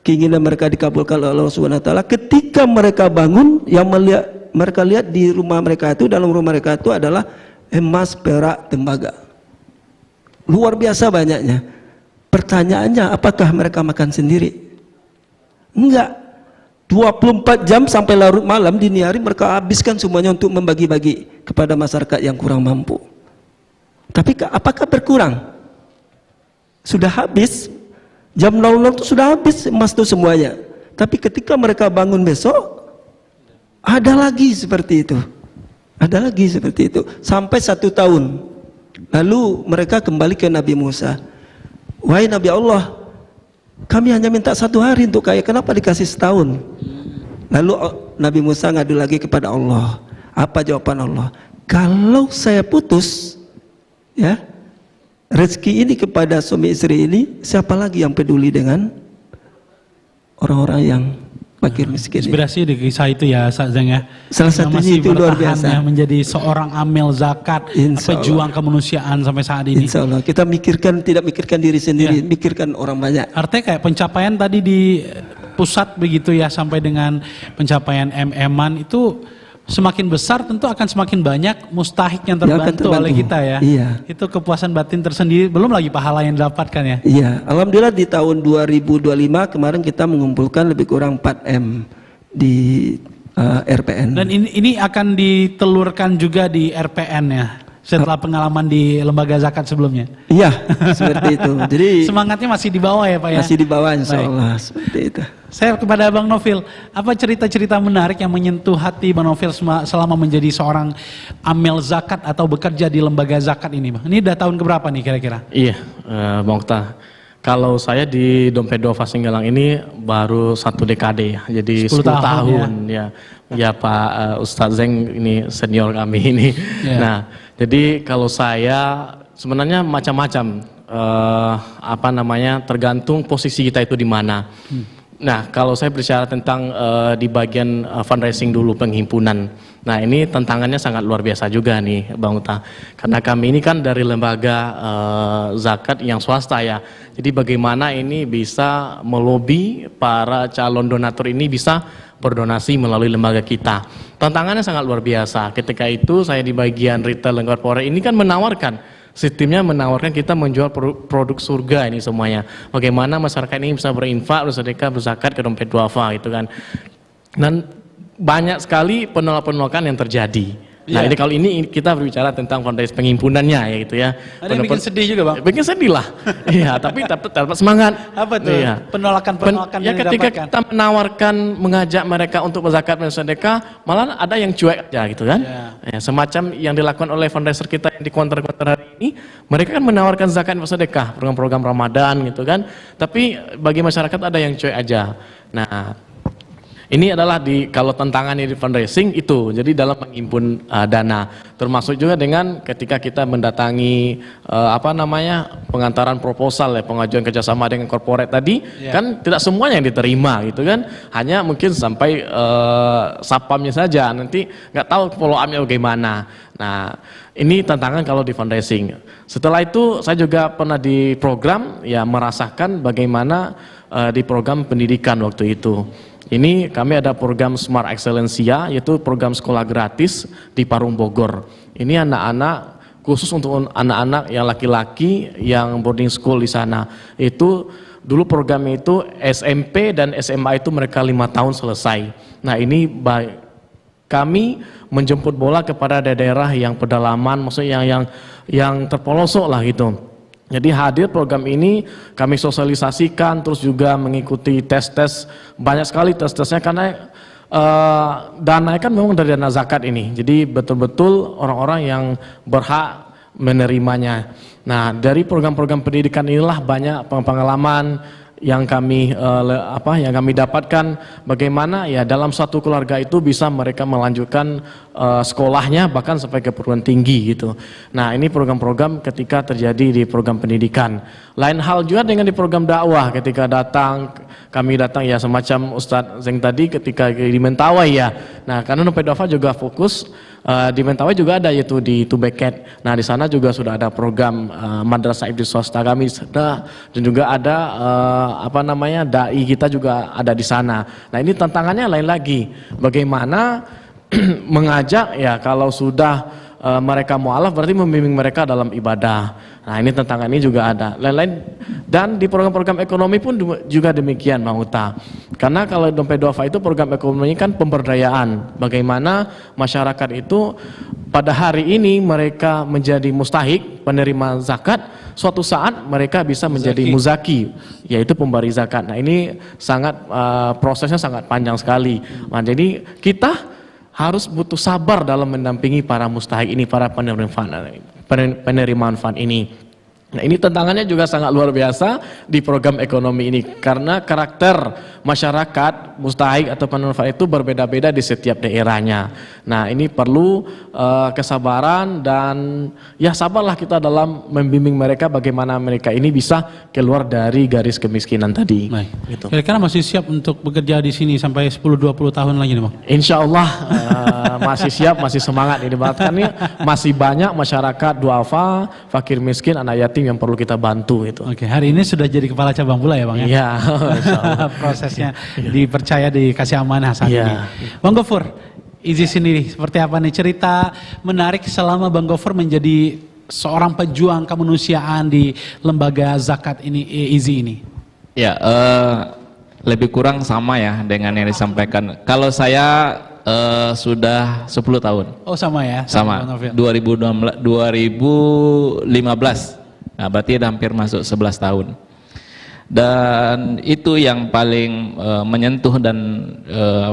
keinginan mereka dikabulkan oleh Allah Subhanahu Wa Taala. Ketika mereka bangun, yang mereka lihat di rumah mereka itu, dalam rumah mereka itu adalah emas, perak, tembaga. Luar biasa banyaknya. Pertanyaannya, apakah mereka makan sendiri? Enggak. 24 jam sampai larut malam, dini hari mereka habiskan semuanya untuk membagi-bagi kepada masyarakat yang kurang mampu. Tapi apakah berkurang? Sudah habis. Jam 00 itu sudah habis emas itu semuanya. Tapi ketika mereka bangun besok, ada lagi seperti itu. Ada lagi seperti itu sampai 1 tahun. Lalu mereka kembali ke Nabi Musa. wahai Nabi Allah, kami hanya minta 1 hari untuk kaya, kenapa dikasih setahun? Lalu Nabi Musa ngadu lagi kepada Allah. Apa jawaban Allah? Kalau saya putus, ya, rezeki ini kepada suami istri ini, siapa lagi yang peduli dengan orang-orang yang fakir miskin? Inspirasi di kisah itu ya, Ustaz Zeng ya. Salah satunya itu luar biasa. Ya, menjadi seorang amil zakat, pejuang kemanusiaan sampai saat ini. Insya Allah kita tidak mikirkan diri sendiri, mikirkan orang banyak. Artinya kayak pencapaian tadi di pusat begitu ya, sampai dengan pencapaian MM-an itu semakin besar tentu akan semakin banyak mustahik yang terbantu oleh kita ya. Iya. Itu kepuasan batin tersendiri, belum lagi pahala yang didapatkan ya. Iya, alhamdulillah di tahun 2025 kemarin kita mengumpulkan lebih kurang 4M di RPN. Dan ini akan ditelurkan juga di RPN ya, setelah pengalaman di lembaga zakat sebelumnya. Iya, seperti itu. Jadi semangatnya masih di bawah ya Pak ya. Masih di bawah insya Allah, seperti itu. Saya kepada Bang Nofil, apa cerita-cerita menarik yang menyentuh hati Bang Nofil selama menjadi seorang amil zakat atau bekerja di lembaga zakat ini Bang? Ini udah tahun keberapa nih kira-kira? Iya, Bang Okta. Kalau saya di Dompet Duafa Singgalang ini baru 1 dekade ya, jadi 10 tahun ya. Ya Pak Ustadz Zeng ini senior kami ini. Yeah. Nah, jadi kalau saya sebenarnya macam-macam, tergantung posisi kita itu di mana. Nah, kalau saya bicara tentang di bagian fundraising dulu, penghimpunan. Nah, ini tantangannya sangat luar biasa juga nih Bang Uta. Karena kami ini kan dari lembaga zakat yang swasta ya. Jadi bagaimana ini bisa melobi para calon donatur ini bisa berdonasi melalui lembaga kita. Tantangannya sangat luar biasa. Ketika itu saya di bagian retail dan corporate ini kan menawarkan, sistemnya menawarkan kita menjual produk surga ini semuanya. Bagaimana masyarakat ini bisa berinfak, bersedekah, berzakat ke Dompet Duafa gitu kan. Dan banyak sekali penolakan yang terjadi. Nah ini kalau ini kita berbicara tentang fundraising penghimpunannya ya gitu ya. Ada yang bikin sedih juga Bang? Bikin sedih lah. Iya, tapi dapat semangat. Apa tuh? Iya. Penolakan ya yang ketika didapatkan. kita menawarkan, mengajak mereka untuk berzakat dan bersedekah, malah ada yang cuek aja gitu kan. Ya, semacam yang dilakukan oleh fundraiser kita yang di counter-counter hari ini, mereka kan menawarkan zakat dan bersedekah, program-program Ramadan gitu kan. Tapi bagi masyarakat ada yang cuek aja. Nah, ini adalah kalau tantangannya di fundraising itu, jadi dalam menghimpun dana, termasuk juga dengan ketika kita mendatangi pengantaran proposal ya, pengajuan kerjasama dengan corporate tadi, kan tidak semuanya yang diterima gitu kan, hanya mungkin sampai sapamnya saja, nanti nggak tahu follow up-nya bagaimana. Nah, ini tantangan kalau di fundraising. Setelah itu saya juga pernah di program ya, merasakan bagaimana di program pendidikan waktu itu. Ini kami ada program Smart Excellencia, yaitu program sekolah gratis di Parung Bogor. Ini anak-anak, khusus untuk anak-anak yang laki-laki yang boarding school di sana. Itu dulu program itu SMP dan SMA itu mereka 5 tahun selesai. Nah ini kami menjemput bola kepada daerah yang pedalaman, maksudnya yang terpelosok lah gitu. Jadi hadir program ini kami sosialisasikan, terus juga mengikuti tes-tes, banyak sekali tes-tesnya karena dana kan memang dari dana zakat ini. Jadi betul-betul orang-orang yang berhak menerimanya. Nah, dari program-program pendidikan inilah banyak pengalaman yang kami dapatkan, bagaimana ya dalam satu keluarga itu bisa mereka melanjutkan sekolahnya bahkan sampai ke perguruan tinggi gitu. Nah ini program-program ketika terjadi di program pendidikan. Lain hal juga dengan di program dakwah, ketika kami datang ya semacam Ustadz Zeng tadi ketika di Mentawai ya. Nah karena Dompet Duafa juga fokus di Mentawai juga ada, yaitu di Tubeket. Nah di sana juga sudah ada program madrasah ibtidai swasta kami dan juga ada dai kita juga ada di sana. Nah ini tantangannya lain lagi, bagaimana mengajak ya kalau sudah mereka mualaf berarti membimbing mereka dalam ibadah. Nah ini tantangan ini juga ada. Lain-lain dan di program-program ekonomi pun juga demikian Bang Uta. Karena kalau Dompet Duafa itu program ekonomi kan pemberdayaan. Bagaimana masyarakat itu pada hari ini mereka menjadi mustahik penerima zakat, suatu saat mereka bisa menjadi muzaki, yaitu pemberi zakat. Nah ini sangat prosesnya sangat panjang sekali. Nah, jadi kita harus butuh sabar dalam mendampingi para mustahik ini, para penerima manfaat ini. Nah, ini tantangannya juga sangat luar biasa di program ekonomi ini karena karakter masyarakat mustahik atau pemanfaat itu berbeda-beda di setiap daerahnya. Nah, ini perlu kesabaran dan ya sabarlah kita dalam membimbing mereka bagaimana mereka ini bisa keluar dari garis kemiskinan tadi. Baik. Gitu. Kira-kira masih siap untuk bekerja di sini sampai 10-20 tahun lagi nih Bang? Insya Allah masih siap, masih semangat ini Bang. Karena masih banyak masyarakat duafa, fakir miskin, anak yatim yang perlu kita bantu itu. Oke, hari ini sudah jadi kepala cabang pula ya Bang ya? Iya. Prosesnya dipercaya, dikasih amanah saat ini. Bang Gofur, Izi sendiri seperti apa nih cerita menarik selama Bang Gofur menjadi seorang pejuang kemanusiaan di lembaga zakat ini, Izi ini? Ya, lebih kurang sama ya dengan yang disampaikan. Kalau saya sudah 10 tahun. Oh sama ya? Sama. 2015. Nah, berarti hampir masuk 11 tahun. Dan itu yang paling menyentuh dan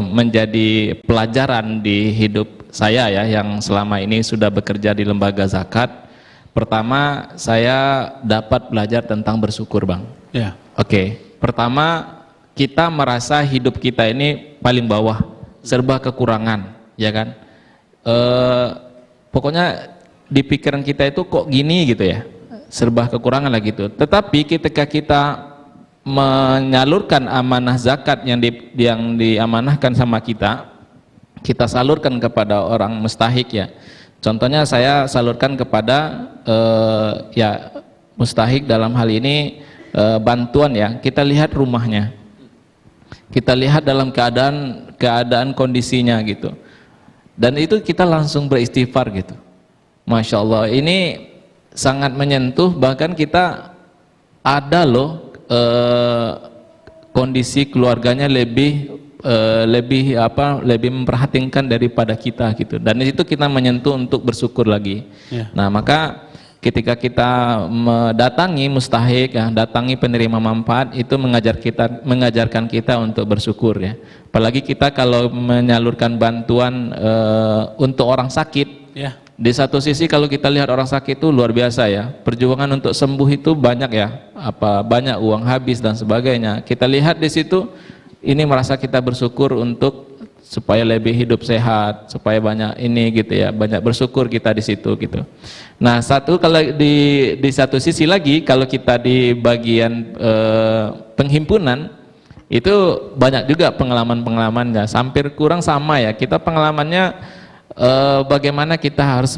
menjadi pelajaran di hidup saya ya, yang selama ini sudah bekerja di lembaga zakat. Pertama, saya dapat belajar tentang bersyukur, Bang. Ya. Oke. Pertama, kita merasa hidup kita ini paling bawah, serba kekurangan, ya kan? Pokoknya di pikiran kita itu kok gini gitu ya, serba kekurangan lah gitu. Tetapi ketika kita menyalurkan amanah zakat yang diamanahkan sama kita salurkan kepada orang mustahik ya. Contohnya saya salurkan kepada ya mustahik dalam hal ini bantuan ya. Kita lihat rumahnya, kita lihat dalam keadaan kondisinya gitu, dan itu kita langsung beristighfar gitu. Masya Allah, ini sangat menyentuh. Bahkan kita ada loh kondisi keluarganya lebih memperhatikan daripada kita gitu, dan itu kita menyentuh untuk bersyukur lagi. Nah, maka ketika kita mendatangi mustahik ya, datangi penerima manfaat, itu mengajarkan kita untuk bersyukur ya. Apalagi kita kalau menyalurkan bantuan untuk orang sakit ya. Di satu sisi kalau kita lihat orang sakit itu luar biasa ya, perjuangan untuk sembuh itu banyak ya, banyak uang habis dan sebagainya. Kita lihat di situ, ini merasa kita bersyukur untuk supaya lebih hidup sehat, supaya banyak ini gitu ya, banyak bersyukur kita di situ gitu. Nah, kalau di satu sisi lagi, kalau kita di bagian penghimpunan itu banyak juga pengalamannya, hampir kurang sama ya. Kita pengalamannya bagaimana kita harus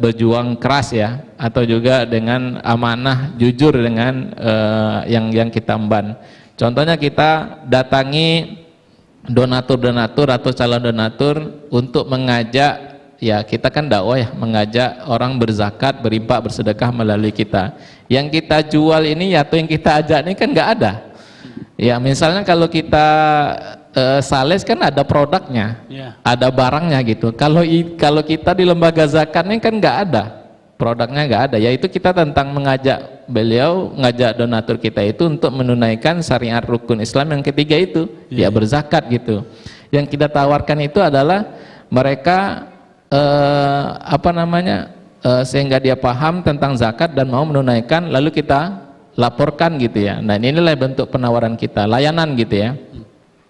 berjuang keras ya, atau juga dengan amanah jujur dengan yang kita emban. Contohnya kita datangi donatur-donatur atau calon donatur untuk mengajak ya, kita kan dakwah ya, mengajak orang berzakat, berinfak, bersedekah melalui kita. Yang kita jual ini atau yang kita ajak ini kan nggak ada. Ya misalnya kalau kita sales kan ada produknya, ada barangnya gitu. Kalau kita di lembaga zakat ini kan nggak ada, produknya nggak ada. Yaitu kita tentang mengajak ngajak donatur kita itu untuk menunaikan syariat rukun Islam yang ketiga itu, ya berzakat gitu. Yang kita tawarkan itu adalah mereka sehingga dia paham tentang zakat dan mau menunaikan, lalu kita laporkan gitu ya. Nah, inilah bentuk penawaran kita, layanan gitu ya.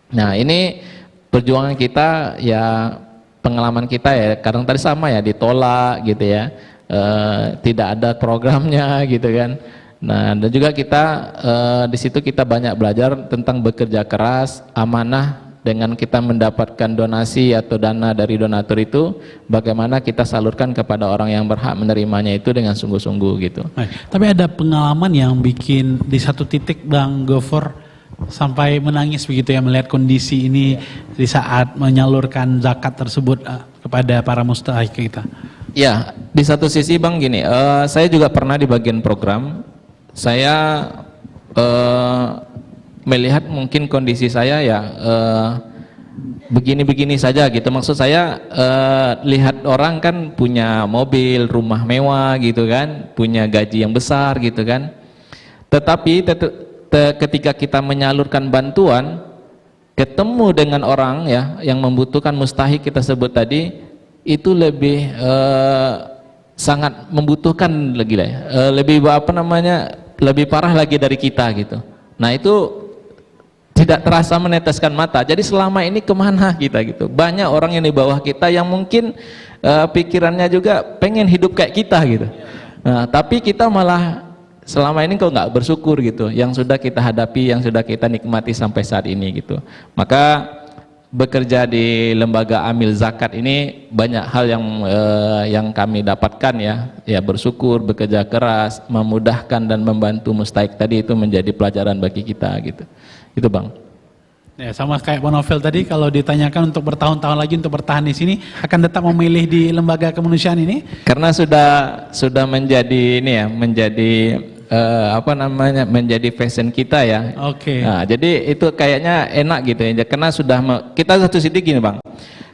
Nah, ini perjuangan kita ya, pengalaman kita ya, kadang tadi sama ya, ditolak gitu ya, tidak ada programnya gitu kan. Nah, dan juga kita di situ kita banyak belajar tentang bekerja keras, amanah. Dengan kita mendapatkan donasi atau dana dari donatur itu, bagaimana kita salurkan kepada orang yang berhak menerimanya itu dengan sungguh-sungguh gitu. Tapi ada pengalaman yang bikin di satu titik Bang Gofur sampai menangis begitu ya, melihat kondisi ini di saat menyalurkan zakat tersebut kepada para mustahik kita? Ya, di satu sisi Bang gini, saya juga pernah di bagian program, saya melihat mungkin kondisi saya ya begini-begini saja gitu. Maksud saya lihat orang kan punya mobil, rumah mewah gitu kan, punya gaji yang besar gitu kan. Tetapi ketika kita menyalurkan bantuan, ketemu dengan orang ya yang membutuhkan mustahik kita sebut tadi, itu lebih sangat membutuhkan lagi lah, lebih apa namanya, lebih parah lagi dari kita gitu. Nah itu tidak terasa meneteskan mata. Jadi selama ini kemana kita gitu? Banyak orang yang di bawah kita yang mungkin pikirannya juga pengen hidup kayak kita gitu. Nah, tapi kita malah selama ini kok nggak bersyukur gitu. Yang sudah kita hadapi, yang sudah kita nikmati sampai saat ini gitu. Maka bekerja di lembaga amil zakat ini banyak hal yang kami dapatkan ya bersyukur, bekerja keras, memudahkan dan membantu mustahik tadi itu menjadi pelajaran bagi kita gitu. Itu Bang. Ya, sama kayak Bang Novel tadi, kalau ditanyakan untuk bertahun-tahun lagi untuk bertahan di sini, akan tetap memilih di lembaga kemanusiaan ini? Karena sudah menjadi ini ya, menjadi menjadi fashion kita ya. Oke. Nah, jadi itu kayaknya enak gitu ya. Karena sudah kita satu sisi gini Bang.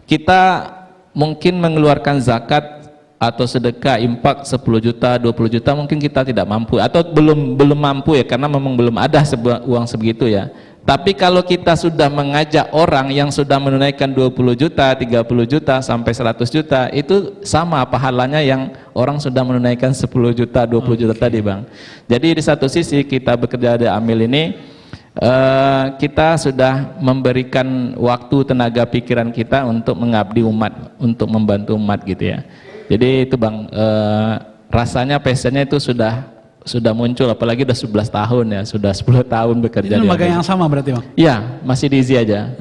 Kita mungkin mengeluarkan zakat atau sedekah infak 10 juta, 20 juta mungkin kita tidak mampu atau belum mampu ya, karena memang belum ada uang sebegitu ya. Tapi kalau kita sudah mengajak orang yang sudah menunaikan 20 juta, 30 juta sampai 100 juta, itu sama pahalanya yang orang sudah menunaikan 10 juta, 20 juta tadi Bang. Jadi di satu sisi kita bekerja di Amil ini, kita sudah memberikan waktu, tenaga, pikiran kita untuk mengabdi umat, untuk membantu umat gitu ya. Jadi itu Bang, rasanya passionnya itu sudah muncul, apalagi udah 11 tahun ya, sudah 10 tahun bekerja. Ini lembaga yang sama berarti Bang? Iya, masih di IZI aja.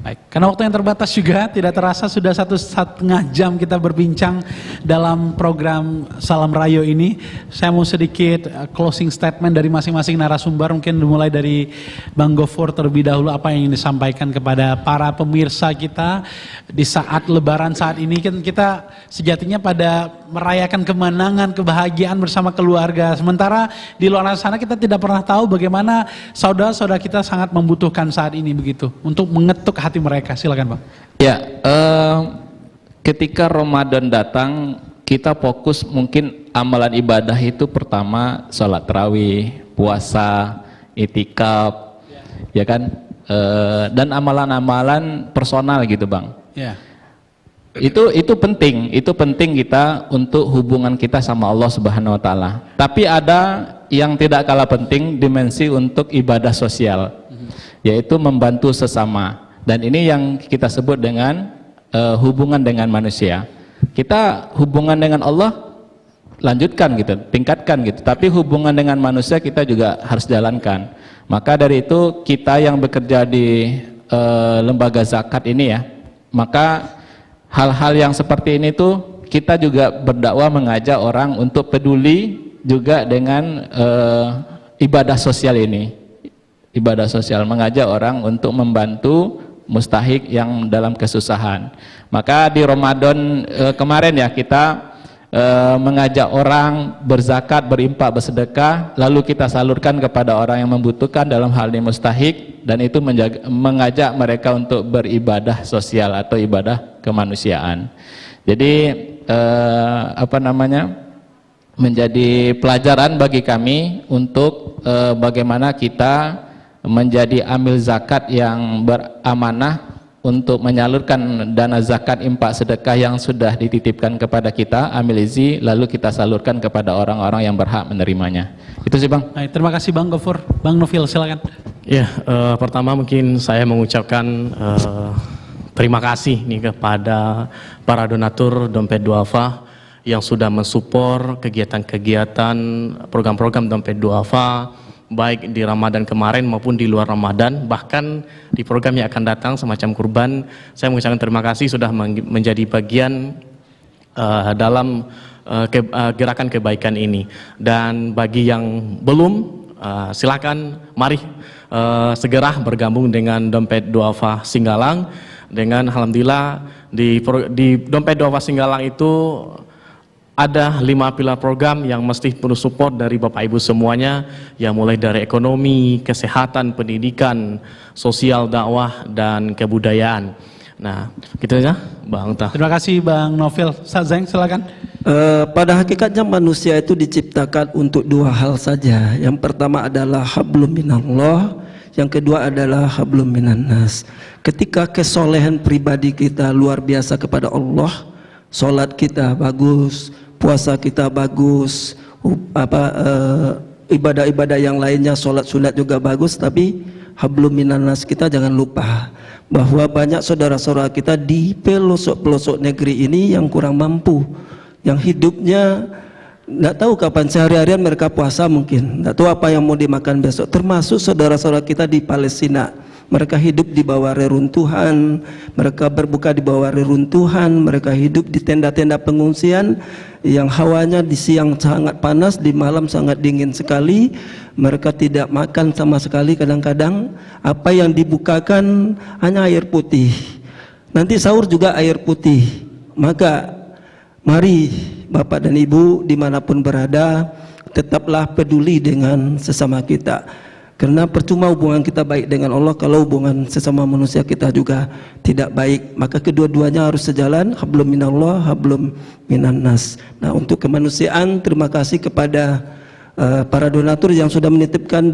Baik, karena waktu yang terbatas juga, tidak terasa sudah 1,5 jam kita berbincang dalam program Salam Rayo ini. Saya mau sedikit closing statement dari masing-masing narasumber, mungkin dimulai dari Bang Gofur terlebih dahulu, apa yang ingin disampaikan kepada para pemirsa kita di saat Lebaran saat ini. Kan kita sejatinya pada merayakan kemenangan, kebahagiaan bersama keluarga. Sementara di luar sana kita tidak pernah tahu bagaimana saudara-saudara kita sangat membutuhkan saat ini begitu, untuk mengetuk hati mereka. Silakan Bang. Ya, ketika Ramadan datang, kita fokus mungkin amalan ibadah itu pertama sholat tarawih, puasa, itikaf, ya kan, dan amalan-amalan personal gitu Bang. Ya. Itu penting kita untuk hubungan kita sama Allah Subhanahu Wa Taala. Tapi ada yang tidak kalah penting, dimensi untuk ibadah sosial, yaitu membantu sesama. Dan ini yang kita sebut dengan hubungan dengan manusia. Kita hubungan dengan Allah lanjutkan gitu, tingkatkan gitu. Tapi hubungan dengan manusia kita juga harus jalankan. Maka dari itu kita yang bekerja di lembaga zakat ini ya, maka hal-hal yang seperti ini tuh kita juga berdakwah, mengajak orang untuk peduli juga dengan ibadah sosial ini. Ibadah sosial, mengajak orang untuk membantu mustahik yang dalam kesusahan. Maka di Ramadan kemarin ya, kita mengajak orang berzakat, berinfak, bersedekah, lalu kita salurkan kepada orang yang membutuhkan dalam hal ini mustahik, dan itu mengajak mereka untuk beribadah sosial atau ibadah kemanusiaan. Jadi menjadi pelajaran bagi kami untuk bagaimana kita menjadi amil zakat yang beramanah untuk menyalurkan dana zakat, infak, sedekah yang sudah dititipkan kepada kita, amil IZI, lalu kita salurkan kepada orang-orang yang berhak menerimanya. Itu sih Bang. Baik, terima kasih Bang Gofur. Bang Novel, silakan. Ya, pertama mungkin saya mengucapkan terima kasih nih kepada para donatur Dompet Duafa yang sudah mensupport kegiatan-kegiatan program-program Dompet Duafa, baik di Ramadan kemarin maupun di luar Ramadan, bahkan di program yang akan datang semacam kurban. Saya mengucapkan terima kasih sudah menjadi bagian dalam gerakan kebaikan ini. Dan bagi yang belum, silakan mari segera bergabung dengan Dompet Duafa Singgalang. Dengan alhamdulillah di Dompet Duafa Singgalang itu ada 5 pilar program yang mesti perlu support dari Bapak Ibu semuanya, yang mulai dari ekonomi, kesehatan, pendidikan, sosial, dakwah, dan kebudayaan. Nah, gitu aja Bang Tah. Terima kasih Bang Novel. Ustaz Zain, silakan. Pada hakikatnya manusia itu diciptakan untuk 2 hal saja. Yang pertama adalah hablum minallah, yang kedua adalah hablum minan nas. Ketika kesolehan pribadi kita luar biasa kepada Allah, sholat kita bagus, puasa kita bagus, ibadah-ibadah yang lainnya, sholat sunat juga bagus, tapi hablum minannas kita jangan lupa bahwa banyak saudara-saudara kita di pelosok-pelosok negeri ini yang kurang mampu, yang hidupnya tidak tahu kapan, sehari-harian mereka puasa mungkin, tidak tahu apa yang mau dimakan besok. Termasuk saudara-saudara kita di Palestina, mereka hidup di bawah reruntuhan, mereka berbuka di bawah reruntuhan, mereka hidup di tenda-tenda pengungsian yang hawanya di siang sangat panas, di malam sangat dingin sekali. Mereka tidak makan sama sekali, kadang-kadang apa yang dibukakan hanya air putih, nanti sahur juga air putih. Maka mari Bapak dan Ibu dimanapun berada, tetaplah peduli dengan sesama kita. Karena percuma hubungan kita baik dengan Allah kalau hubungan sesama manusia kita juga tidak baik. Maka kedua-duanya harus sejalan, hablum minallah, hablum minannas. Nah, untuk kemanusiaan, terima kasih kepada para donatur yang sudah menitipkan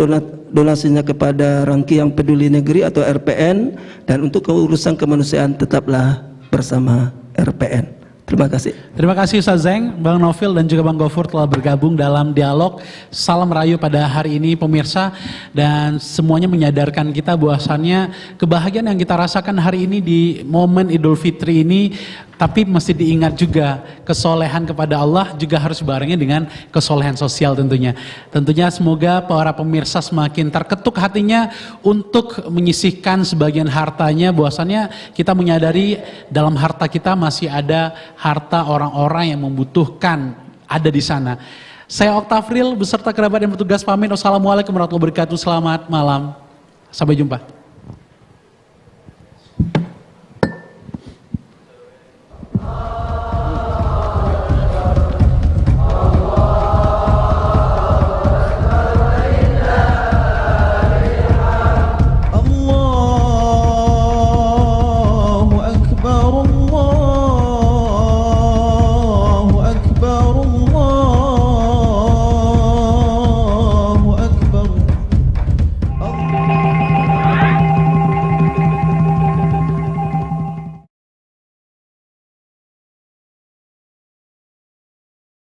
donasinya kepada Rangkaian Peduli Negeri atau RPN. Dan untuk urusan kemanusiaan tetaplah bersama RPN. Terima kasih. Terima kasih Ustaz Zeng, Bang Novil dan juga Bang Gofur telah bergabung dalam dialog Salam Rayu pada hari ini pemirsa, dan semuanya menyadarkan kita bahwasannya kebahagiaan yang kita rasakan hari ini di momen Idul Fitri ini, tapi mesti diingat juga kesolehan kepada Allah juga harus barengnya dengan kesolehan sosial tentunya. Tentunya semoga para pemirsa semakin terketuk hatinya untuk menyisihkan sebagian hartanya, bahwasannya kita menyadari dalam harta kita masih ada harta orang-orang yang membutuhkan ada di sana. Saya Oktafril beserta kerabat dan petugas pamit. Wassalamualaikum warahmatullahi wabarakatuh. Selamat malam. Sampai jumpa.